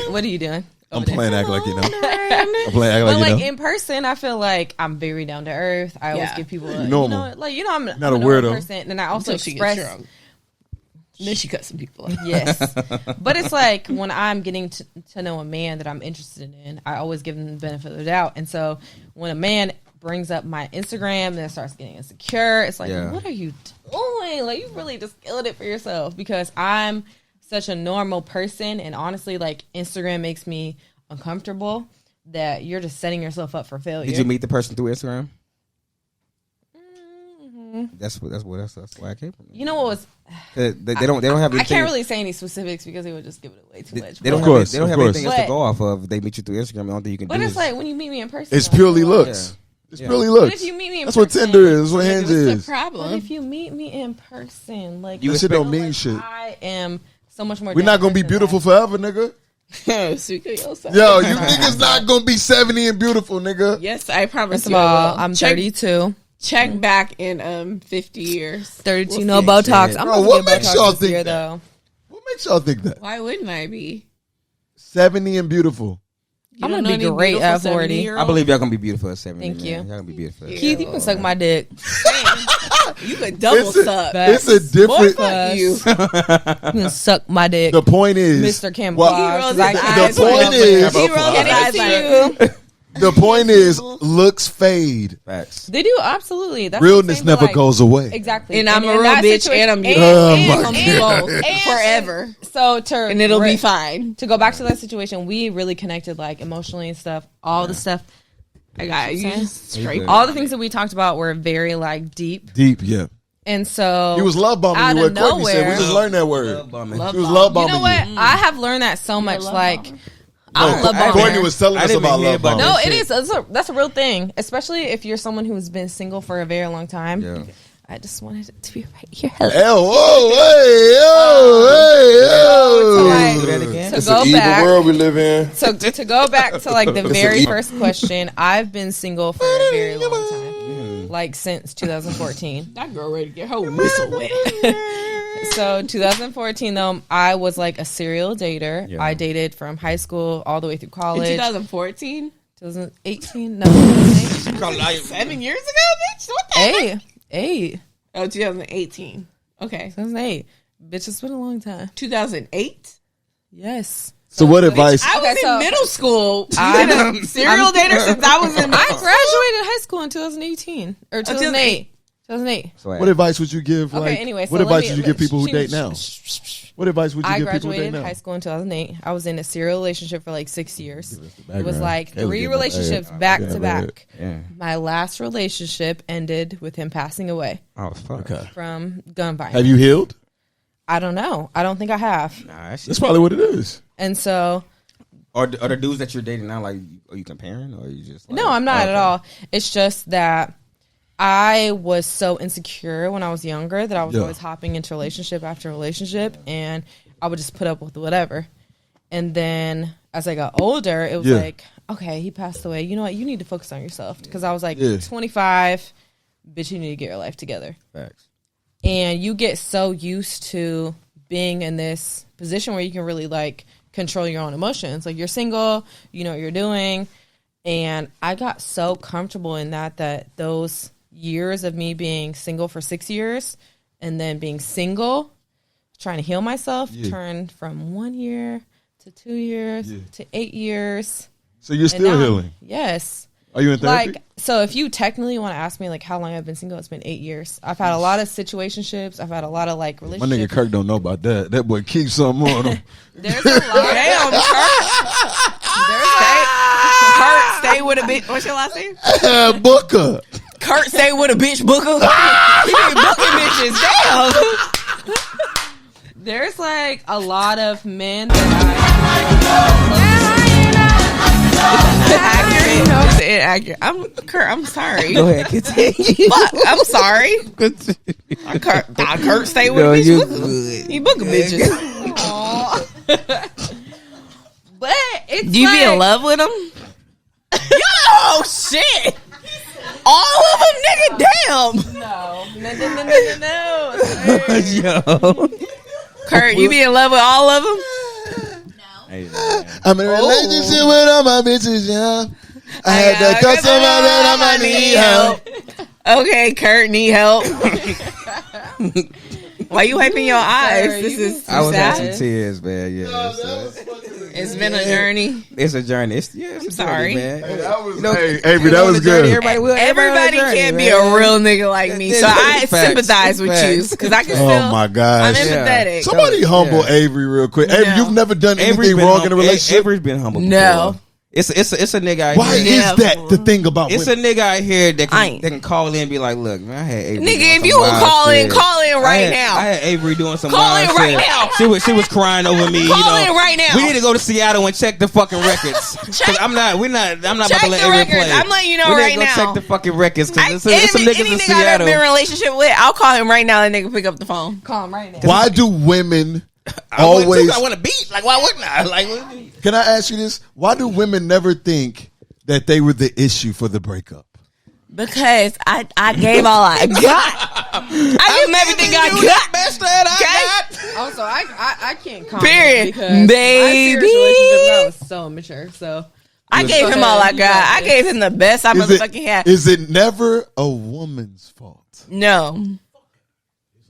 [SPEAKER 1] know.
[SPEAKER 2] What are you doing?
[SPEAKER 1] I'm playing act like you know. I'm playing act like
[SPEAKER 2] But
[SPEAKER 1] you know.
[SPEAKER 2] in person, I feel like I'm very down to earth. I always give people
[SPEAKER 1] normal.
[SPEAKER 2] I'm
[SPEAKER 1] not a weirdo
[SPEAKER 2] person. And I also
[SPEAKER 4] Until she
[SPEAKER 2] express.
[SPEAKER 4] gets drunk. And then she cut some people off.
[SPEAKER 2] Yes. But it's like when I'm getting to know a man that I'm interested in, I always give them the benefit of the doubt. And so when a man brings up my Instagram and then starts getting insecure, it's like, what are you doing? Like, you really just killed it for yourself, because I'm such a normal person. And honestly, like, Instagram makes me uncomfortable that you're just setting yourself up for failure.
[SPEAKER 3] Did you meet the person through Instagram? That's why I came from.
[SPEAKER 2] You know what was?
[SPEAKER 3] They don't have. Anything,
[SPEAKER 2] I can't really say any specifics because it would just give it away too much.
[SPEAKER 3] They don't have anything else to go off of. They meet you through Instagram. The only thing you can do.
[SPEAKER 2] But it's like when you meet me in person,
[SPEAKER 1] it's purely looks. It's purely looks.
[SPEAKER 2] But if you meet me in
[SPEAKER 1] that's
[SPEAKER 2] person,
[SPEAKER 1] what Tinder is. That's what Hinge is.
[SPEAKER 4] What's the problem?
[SPEAKER 2] But if you meet me in person, like,
[SPEAKER 1] that shit don't mean shit.
[SPEAKER 2] I am so much more.
[SPEAKER 1] We're not gonna be beautiful forever, nigga. Yo, you niggas not gonna be 70 and beautiful, nigga.
[SPEAKER 4] Yes, I promise.
[SPEAKER 2] First of all, I'm 32.
[SPEAKER 4] Check back in 50 years.
[SPEAKER 2] 32, no Botox. I'm
[SPEAKER 1] Bro, what makes y'all think that?
[SPEAKER 2] Though.
[SPEAKER 1] What makes y'all think that?
[SPEAKER 4] Why wouldn't I be
[SPEAKER 1] 70 and beautiful?
[SPEAKER 2] I'm gonna be great at 40.
[SPEAKER 3] I believe y'all gonna be beautiful at 70.
[SPEAKER 2] Thank you.
[SPEAKER 3] Y'all gonna be beautiful.
[SPEAKER 2] Keith, you can suck my dick.
[SPEAKER 4] You could double suck.
[SPEAKER 1] It's a different.
[SPEAKER 4] You
[SPEAKER 2] can suck my dick.
[SPEAKER 1] The point is,
[SPEAKER 2] Mr. Campbell.
[SPEAKER 1] The point is, The point is, looks fade.
[SPEAKER 3] Facts.
[SPEAKER 2] They do, absolutely. That's
[SPEAKER 1] Realness
[SPEAKER 2] what I'm saying,
[SPEAKER 1] never goes away.
[SPEAKER 2] Exactly.
[SPEAKER 4] And I'm a real bitch, and I'm beautiful. Forever.
[SPEAKER 2] So
[SPEAKER 4] and it'll be fine.
[SPEAKER 2] To go back to that situation, we really connected, like, emotionally and stuff. All the stuff.
[SPEAKER 4] I got you. Straight.
[SPEAKER 2] All the things that we talked about were very, like, deep.
[SPEAKER 1] Deep, yeah.
[SPEAKER 2] And so
[SPEAKER 1] he was love bombing you. What Courtney said, we just learned that word. Love bombing. She was love bombing.
[SPEAKER 2] You know what? I have learned that so much. Like,
[SPEAKER 1] Courtney was telling us about love bombing.
[SPEAKER 2] No, it is. That's a real thing, especially if you're someone who's been single for a very long time. Yeah. I just wanted it to be right here. To go back,
[SPEAKER 6] world we live in.
[SPEAKER 2] So to go back to like the very first question, I've been single for a very long time, like since 2014.
[SPEAKER 4] That girl ready to get her whistle wet.
[SPEAKER 2] So 2014 though, I was like a serial dater. Yeah. I dated from high school all the way through college.
[SPEAKER 4] In 2014,
[SPEAKER 2] 2018, no, 2018.
[SPEAKER 4] 7 years ago, bitch. What the heck?
[SPEAKER 2] 8.
[SPEAKER 4] Oh, 2018. Okay.
[SPEAKER 2] 2008. Bitch, it's been a long time.
[SPEAKER 4] 2008?
[SPEAKER 2] Yes.
[SPEAKER 1] So what advice?
[SPEAKER 4] I was in middle school. I've been a serial dater since I was in middle school.
[SPEAKER 2] I graduated high school in 2018. Or 2008. 2008.
[SPEAKER 1] What advice would you give?
[SPEAKER 2] Okay,
[SPEAKER 1] like,
[SPEAKER 2] anyway.
[SPEAKER 1] What advice would you give people who date now? What advice would you give people who date now? I
[SPEAKER 2] graduated high school in 2008. I was in a serial relationship for like 6 years. It was like 3 relationships back to back. My last relationship ended with him passing away.
[SPEAKER 3] Oh, fuck. Okay.
[SPEAKER 2] From gun violence.
[SPEAKER 1] Have you healed?
[SPEAKER 2] I don't know. I don't think I have.
[SPEAKER 3] Nah,
[SPEAKER 1] that's probably what it is.
[SPEAKER 2] And so...
[SPEAKER 3] Are the dudes that you're dating now, like, are you comparing? Or are you just... Like,
[SPEAKER 2] no, I'm not at all. It's just that... I was so insecure when I was younger that I was always hopping into relationship after relationship, and I would just put up with whatever. And then as I got older, it was like, okay, he passed away. You know what? You need to focus on yourself. Because I was like, 25, bitch, you need to get your life together.
[SPEAKER 3] Facts.
[SPEAKER 2] And you get so used to being in this position where you can really like control your own emotions. Like, you're single, you know what you're doing. And I got so comfortable in that those years of me being single for 6 years and then being single, trying to heal myself, turned from 1 year to 2 years to 8 years.
[SPEAKER 1] So you're still healing?
[SPEAKER 2] Yes.
[SPEAKER 1] Are you in therapy?
[SPEAKER 2] Like, so if you technically want to ask me like how long I've been single, it's been 8 years. I've had a lot of situationships. I've had a lot of like relationships.
[SPEAKER 1] My nigga Kirk don't know about that. That boy keeps something on him.
[SPEAKER 2] There's a lot. Damn,
[SPEAKER 4] Kirk, stay with a bitch. What's your last name?
[SPEAKER 1] Booker.
[SPEAKER 4] Kirk, stay with a bitch, Booker. He be booking bitches. Damn.
[SPEAKER 2] There's like a lot of men that
[SPEAKER 4] accurate. No, it's inaccurate. I'm Kurt. I'm sorry.
[SPEAKER 3] Go ahead, continue.
[SPEAKER 4] Fuck, I'm sorry. Kurt, stay with bitches. He booking bitches.
[SPEAKER 2] But it's
[SPEAKER 4] do you be in love with him? Yo, shit. All of them, nigga. Damn.
[SPEAKER 2] No.
[SPEAKER 3] Yo,
[SPEAKER 4] Kurt, you be in love with all of them?
[SPEAKER 1] I'm in a relationship with all my bitches, yeah. I had to cut somebody that I might need help.
[SPEAKER 4] Okay, Kurt, need help. Why you wiping your eyes? This is
[SPEAKER 3] I was
[SPEAKER 4] sad.
[SPEAKER 3] having tears, man. Yeah,
[SPEAKER 4] it's been a journey.
[SPEAKER 3] It's a journey.
[SPEAKER 4] I'm sorry,
[SPEAKER 3] man.
[SPEAKER 1] Hey, that was, Avery, that was good.
[SPEAKER 4] Everybody can't be a real nigga like me, so I sympathize with you because I can still.
[SPEAKER 1] Oh my gosh,
[SPEAKER 4] I'm empathetic.
[SPEAKER 1] Somebody humble Avery real quick. Avery, you've never done anything wrong in a relationship.
[SPEAKER 3] Avery's been humble.
[SPEAKER 4] No.
[SPEAKER 3] It's a nigga out
[SPEAKER 1] Why
[SPEAKER 3] here.
[SPEAKER 1] Why is that the thing about
[SPEAKER 3] it's
[SPEAKER 1] women?
[SPEAKER 3] a nigga out here that can call in and be like, look, man, I had Avery.
[SPEAKER 4] Nigga, if you would call in right now.
[SPEAKER 3] I had Avery doing some
[SPEAKER 4] call in right
[SPEAKER 3] shit.
[SPEAKER 4] now.
[SPEAKER 3] She was crying over me.
[SPEAKER 4] Call in right now.
[SPEAKER 3] We need to go to Seattle and check the fucking records. I'm not about to let Avery play.
[SPEAKER 4] I'm letting you know right now.
[SPEAKER 3] We need to go check the fucking records because there's some niggas in Seattle.
[SPEAKER 4] I've been in a relationship with, I'll call him right now and nigga pick up the phone.
[SPEAKER 2] Call him right now.
[SPEAKER 1] Why do women
[SPEAKER 3] I want to beat. Like, why wouldn't I? Like,
[SPEAKER 1] can I ask you this? Why do women never think that they were the issue for the breakup?
[SPEAKER 4] Because I gave all I got. I give everything I got.
[SPEAKER 3] Best that I got.
[SPEAKER 2] Also, I can't comment.
[SPEAKER 4] Period.
[SPEAKER 2] Because
[SPEAKER 4] baby.
[SPEAKER 2] My relationship was so immature. So
[SPEAKER 4] I gave him all I got. I gave him the best I motherfucking had.
[SPEAKER 1] Is it never a woman's fault?
[SPEAKER 4] No.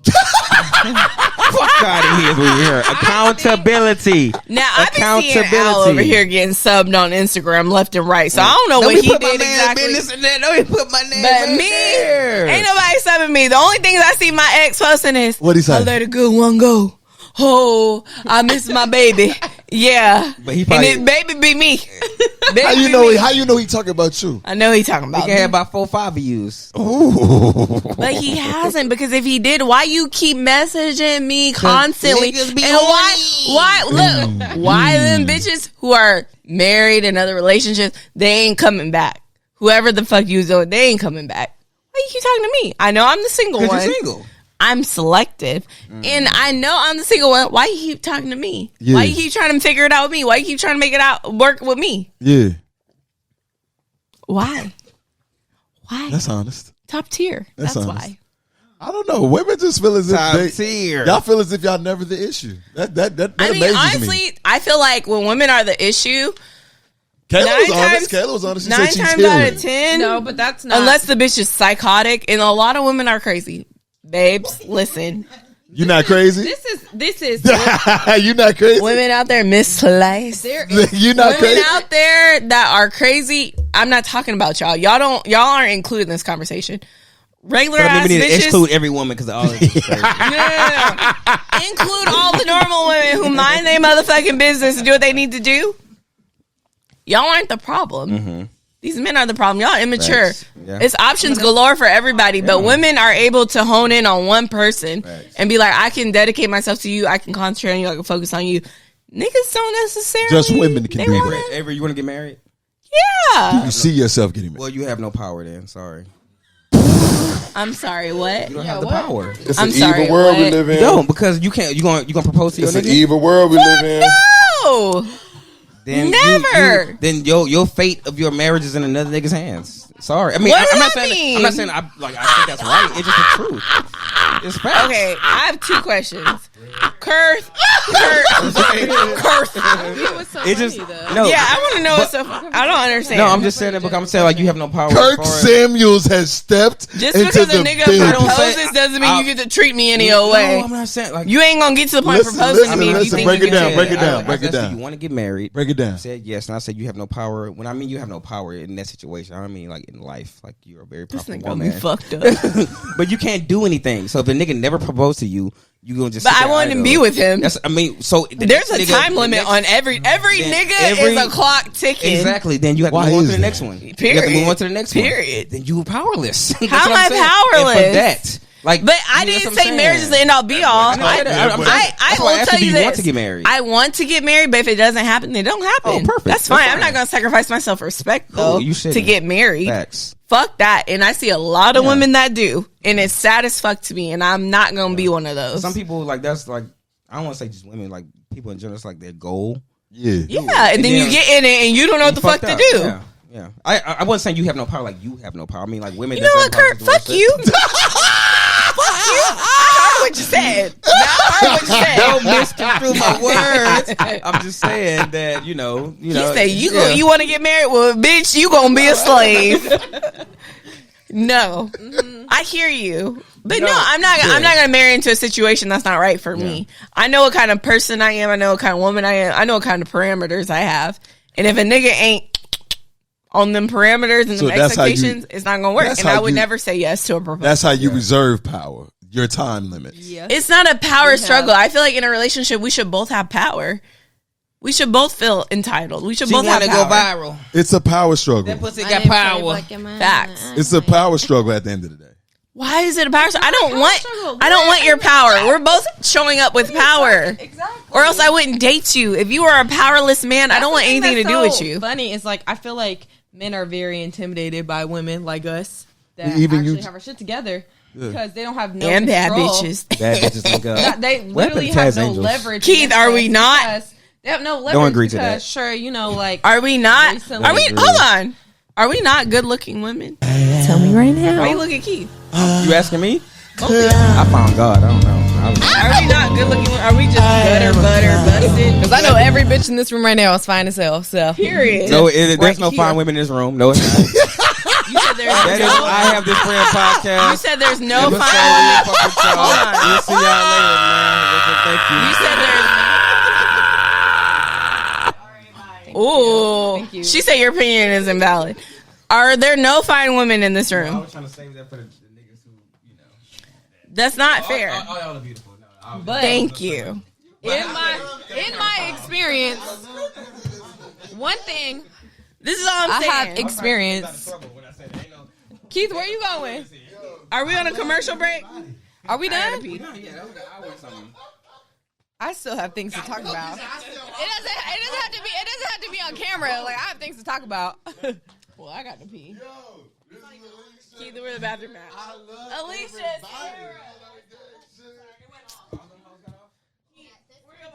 [SPEAKER 3] Fuck out of here. Accountability.
[SPEAKER 4] Now I've been seeing Al over here getting subbed on Instagram left and right, so I don't know what he did exactly.
[SPEAKER 3] Don't even put my name.
[SPEAKER 4] But me, ain't nobody subbing me. The only things I see my ex posting is,
[SPEAKER 1] what he say?
[SPEAKER 4] I let a good one go. Oh, I miss my baby. Yeah,
[SPEAKER 3] but he probably,
[SPEAKER 4] and his baby be me.
[SPEAKER 1] How you know he talking about you?
[SPEAKER 4] I know he talking about.
[SPEAKER 3] He can have about 4-5 views.
[SPEAKER 1] Ooh.
[SPEAKER 4] But he hasn't, because if he did, why you keep messaging me constantly? And why them bitches who are married in other relationships, they ain't coming back. Whoever the fuck you doing, they ain't coming back. Why you keep talking to me? I know I'm the single one.
[SPEAKER 3] You're single.
[SPEAKER 4] I'm selective, and I know I'm the single one. Why you keep talking to me?
[SPEAKER 1] Yeah.
[SPEAKER 4] Why you keep trying to figure it out with me? Why you keep trying to make it out work with me?
[SPEAKER 1] Yeah.
[SPEAKER 4] Why?
[SPEAKER 1] That's honest.
[SPEAKER 4] Top tier. That's why.
[SPEAKER 1] I don't know. Women just feel as if
[SPEAKER 3] tier.
[SPEAKER 1] Y'all feel as if y'all never the issue. That
[SPEAKER 4] I mean,
[SPEAKER 1] amazes
[SPEAKER 4] honestly,
[SPEAKER 1] me.
[SPEAKER 4] I feel like when women are the issue,
[SPEAKER 1] Kayla was honest. She said
[SPEAKER 4] 9
[SPEAKER 1] she's
[SPEAKER 4] times
[SPEAKER 1] healing.
[SPEAKER 4] out of 10.
[SPEAKER 2] No, but that's not.
[SPEAKER 4] Unless the bitch is psychotic, and a lot of women are crazy. Babes, listen.
[SPEAKER 1] You not crazy?
[SPEAKER 2] This is
[SPEAKER 1] You not crazy?
[SPEAKER 4] Women out there misplaced.
[SPEAKER 1] You not
[SPEAKER 4] Women
[SPEAKER 1] crazy?
[SPEAKER 4] out there that are crazy. I'm not talking about y'all. Y'all aren't included in this conversation. Regular ass
[SPEAKER 3] We need to
[SPEAKER 4] bitches.
[SPEAKER 3] exclude every woman because all of this is crazy.
[SPEAKER 4] Yeah. Include all the normal women who mind their motherfucking business and do what they need to do. Y'all aren't the problem.
[SPEAKER 3] Mm-hmm.
[SPEAKER 4] These men are the problem. Y'all immature.
[SPEAKER 3] Yeah.
[SPEAKER 4] It's options galore for everybody, but women are able to hone in on one person and be like, I can dedicate myself to you. I can concentrate on you. I can focus on you. Niggas don't necessarily.
[SPEAKER 1] Just women can do that.
[SPEAKER 3] Avery, you want to get married?
[SPEAKER 4] Yeah.
[SPEAKER 1] You see yourself getting married.
[SPEAKER 3] Well, you have no power then. Sorry.
[SPEAKER 4] I'm sorry, what?
[SPEAKER 3] You don't have the power.
[SPEAKER 6] It's
[SPEAKER 4] I'm
[SPEAKER 6] an
[SPEAKER 4] sorry,
[SPEAKER 6] evil world
[SPEAKER 4] what?
[SPEAKER 6] we live in.
[SPEAKER 3] No, because you can't. You gonna propose to your
[SPEAKER 6] It's an
[SPEAKER 3] nigga?
[SPEAKER 6] evil world we live in.
[SPEAKER 4] No.
[SPEAKER 3] Then
[SPEAKER 4] Never.
[SPEAKER 3] Then your fate of your marriage is in another nigga's hands. Sorry. I mean,
[SPEAKER 4] What
[SPEAKER 3] I'm
[SPEAKER 4] does
[SPEAKER 3] not
[SPEAKER 4] that
[SPEAKER 3] saying.
[SPEAKER 4] mean?
[SPEAKER 3] I'm not saying. I think that's right. It's just the truth. It's facts.
[SPEAKER 4] Okay, I have 2 questions. Curse.
[SPEAKER 2] He was so
[SPEAKER 3] It just
[SPEAKER 2] funny, though.
[SPEAKER 3] no.
[SPEAKER 4] Yeah, I want to know what's so. I don't understand.
[SPEAKER 3] No, I'm just saying it because I'm saying like you have no power.
[SPEAKER 1] Kirk Samuels has stepped
[SPEAKER 4] Just
[SPEAKER 1] into
[SPEAKER 4] because
[SPEAKER 1] the
[SPEAKER 4] a nigga
[SPEAKER 1] building.
[SPEAKER 4] proposes doesn't mean you get to treat me any old way.
[SPEAKER 3] No, I'm not saying like
[SPEAKER 4] You ain't gonna get to the point of proposing to me if you think
[SPEAKER 1] break
[SPEAKER 4] you
[SPEAKER 1] it
[SPEAKER 4] can
[SPEAKER 1] down,
[SPEAKER 4] do
[SPEAKER 1] break it
[SPEAKER 4] it.
[SPEAKER 1] down, break it
[SPEAKER 3] I said,
[SPEAKER 1] down.
[SPEAKER 3] you want to get married?
[SPEAKER 1] Break it down.
[SPEAKER 3] I said yes, and I said you have no power. When I mean you have no power in that situation, I don't mean like in life. Like you're a very
[SPEAKER 4] This
[SPEAKER 3] powerful
[SPEAKER 4] nigga gonna be
[SPEAKER 3] woman,
[SPEAKER 4] fucked up.
[SPEAKER 3] but you can't do anything. So if a nigga never proposed to you, you gonna just.
[SPEAKER 4] But
[SPEAKER 3] sit
[SPEAKER 4] I
[SPEAKER 3] there
[SPEAKER 4] want to
[SPEAKER 3] idle.
[SPEAKER 4] be with him.
[SPEAKER 3] That's. I mean, so
[SPEAKER 4] There's a time limit on every nigga is a clock ticking.
[SPEAKER 3] Exactly. Then you have to
[SPEAKER 1] Why
[SPEAKER 3] move on
[SPEAKER 1] is
[SPEAKER 3] to the
[SPEAKER 1] that?
[SPEAKER 3] next one.
[SPEAKER 4] Period.
[SPEAKER 3] You have to move on to the next one.
[SPEAKER 4] Period.
[SPEAKER 3] Then you were powerless. That's
[SPEAKER 4] How
[SPEAKER 3] what
[SPEAKER 4] am
[SPEAKER 3] I'm
[SPEAKER 4] I
[SPEAKER 3] saying.
[SPEAKER 4] powerless?
[SPEAKER 3] And for that, like,
[SPEAKER 4] But I
[SPEAKER 3] you know
[SPEAKER 4] didn't
[SPEAKER 3] what I'm
[SPEAKER 4] say
[SPEAKER 3] saying?
[SPEAKER 4] marriage is the end all be all.
[SPEAKER 3] I
[SPEAKER 4] I
[SPEAKER 3] that's why I
[SPEAKER 4] will
[SPEAKER 3] asked
[SPEAKER 4] tell
[SPEAKER 3] you,
[SPEAKER 4] you
[SPEAKER 3] do you want
[SPEAKER 4] this.
[SPEAKER 3] to get married?
[SPEAKER 4] I want to get married, but if it doesn't happen, then it don't happen.
[SPEAKER 3] Oh, perfect.
[SPEAKER 4] That's fine. I'm not gonna sacrifice my self-respect though
[SPEAKER 3] you shouldn't.
[SPEAKER 4] to get married.
[SPEAKER 3] Facts.
[SPEAKER 4] Fuck that. And I see a lot of women that do, and it's sad as fuck to me. And I'm not gonna be one of those.
[SPEAKER 3] Some people like that's like I don't want to say just women, like people in general. It's like their goal.
[SPEAKER 1] Yeah.
[SPEAKER 4] And then you get in it and you don't know what the fuck to do.
[SPEAKER 3] Yeah. Yeah, I wasn't saying you have no power like you have no power. I mean like women.
[SPEAKER 4] You know what, Kurt? Fuck you. Fuck you. I heard what you said.
[SPEAKER 3] Don't misconstrue my words. I'm just saying that you know.
[SPEAKER 4] He said you want to get married? Well, bitch, you gonna be a slave. No, I hear you, but no, I'm not gonna marry into a situation that's not right for me. I know what kind of person I am. I know what kind of woman I am. I know what kind of parameters I have. And if a nigga ain't on them parameters and
[SPEAKER 1] So
[SPEAKER 4] them expectations, it's not gonna work. And I would never say yes to a proposal.
[SPEAKER 1] That's how you reserve power. Your time limits.
[SPEAKER 2] Yeah.
[SPEAKER 4] It's not a power struggle. I feel like in a relationship, we should both have power. We should both feel entitled. We should both have power.
[SPEAKER 3] Go viral.
[SPEAKER 1] It's a power struggle.
[SPEAKER 3] That pussy got power.
[SPEAKER 4] Facts.
[SPEAKER 1] It's a power struggle at the end of the day.
[SPEAKER 4] Why is it a power struggle? I don't want your power. We're both showing up with power.
[SPEAKER 2] Exactly.
[SPEAKER 4] Or else I wouldn't date you. If you were a powerless man, I don't want anything to do with you.
[SPEAKER 2] Funny is like I feel like men are very intimidated by women like us that
[SPEAKER 1] Even
[SPEAKER 2] actually
[SPEAKER 1] you-
[SPEAKER 2] have our shit together because they don't have no
[SPEAKER 4] And bad
[SPEAKER 2] control.
[SPEAKER 4] bitches.
[SPEAKER 3] Bad bitches link up.
[SPEAKER 2] They literally have no leverage.
[SPEAKER 4] Keith, are we not?
[SPEAKER 2] because They have no leverage.
[SPEAKER 3] Don't agree to
[SPEAKER 2] because,
[SPEAKER 3] that.
[SPEAKER 2] Sure, you know, like
[SPEAKER 4] Are we not?
[SPEAKER 2] Recently.
[SPEAKER 4] Are we? Hold on. Are we not good looking women? Tell me right now. Why you look at Keith?
[SPEAKER 3] You asking me? I found God. I don't know.
[SPEAKER 4] Are we not good looking? Are we just butter busted?
[SPEAKER 2] Because I know every bitch in this room right now is fine as hell. So
[SPEAKER 4] Period.
[SPEAKER 3] No, there's
[SPEAKER 2] Right
[SPEAKER 3] no
[SPEAKER 2] here.
[SPEAKER 3] fine women in this room. No, it's not.
[SPEAKER 4] You said
[SPEAKER 3] That is I Have This Friend podcast.
[SPEAKER 4] You said there's no fine women. Hold on.
[SPEAKER 3] We'll see y'all later, man. Thank you.
[SPEAKER 4] You said there's. Ooh.
[SPEAKER 2] Thank you.
[SPEAKER 4] She said your opinion is invalid. Are there no fine women in this room?
[SPEAKER 3] I was trying to save that for the niggas who, you know.
[SPEAKER 4] That's not fair.
[SPEAKER 3] All y'all are beautiful. No,
[SPEAKER 2] But
[SPEAKER 4] Thank you.
[SPEAKER 2] in my experience, one thing
[SPEAKER 4] This is all I'm
[SPEAKER 2] I
[SPEAKER 4] saying.
[SPEAKER 2] have experience. Keith, where you going?
[SPEAKER 4] Are we on a commercial break?
[SPEAKER 2] Are we done?
[SPEAKER 3] I
[SPEAKER 2] I still have things to talk about. It doesn't have to be on camera. Like, I have things to talk about.
[SPEAKER 4] Well, I got to pee. Keith, where the bathroom at? Alicia, Sarah.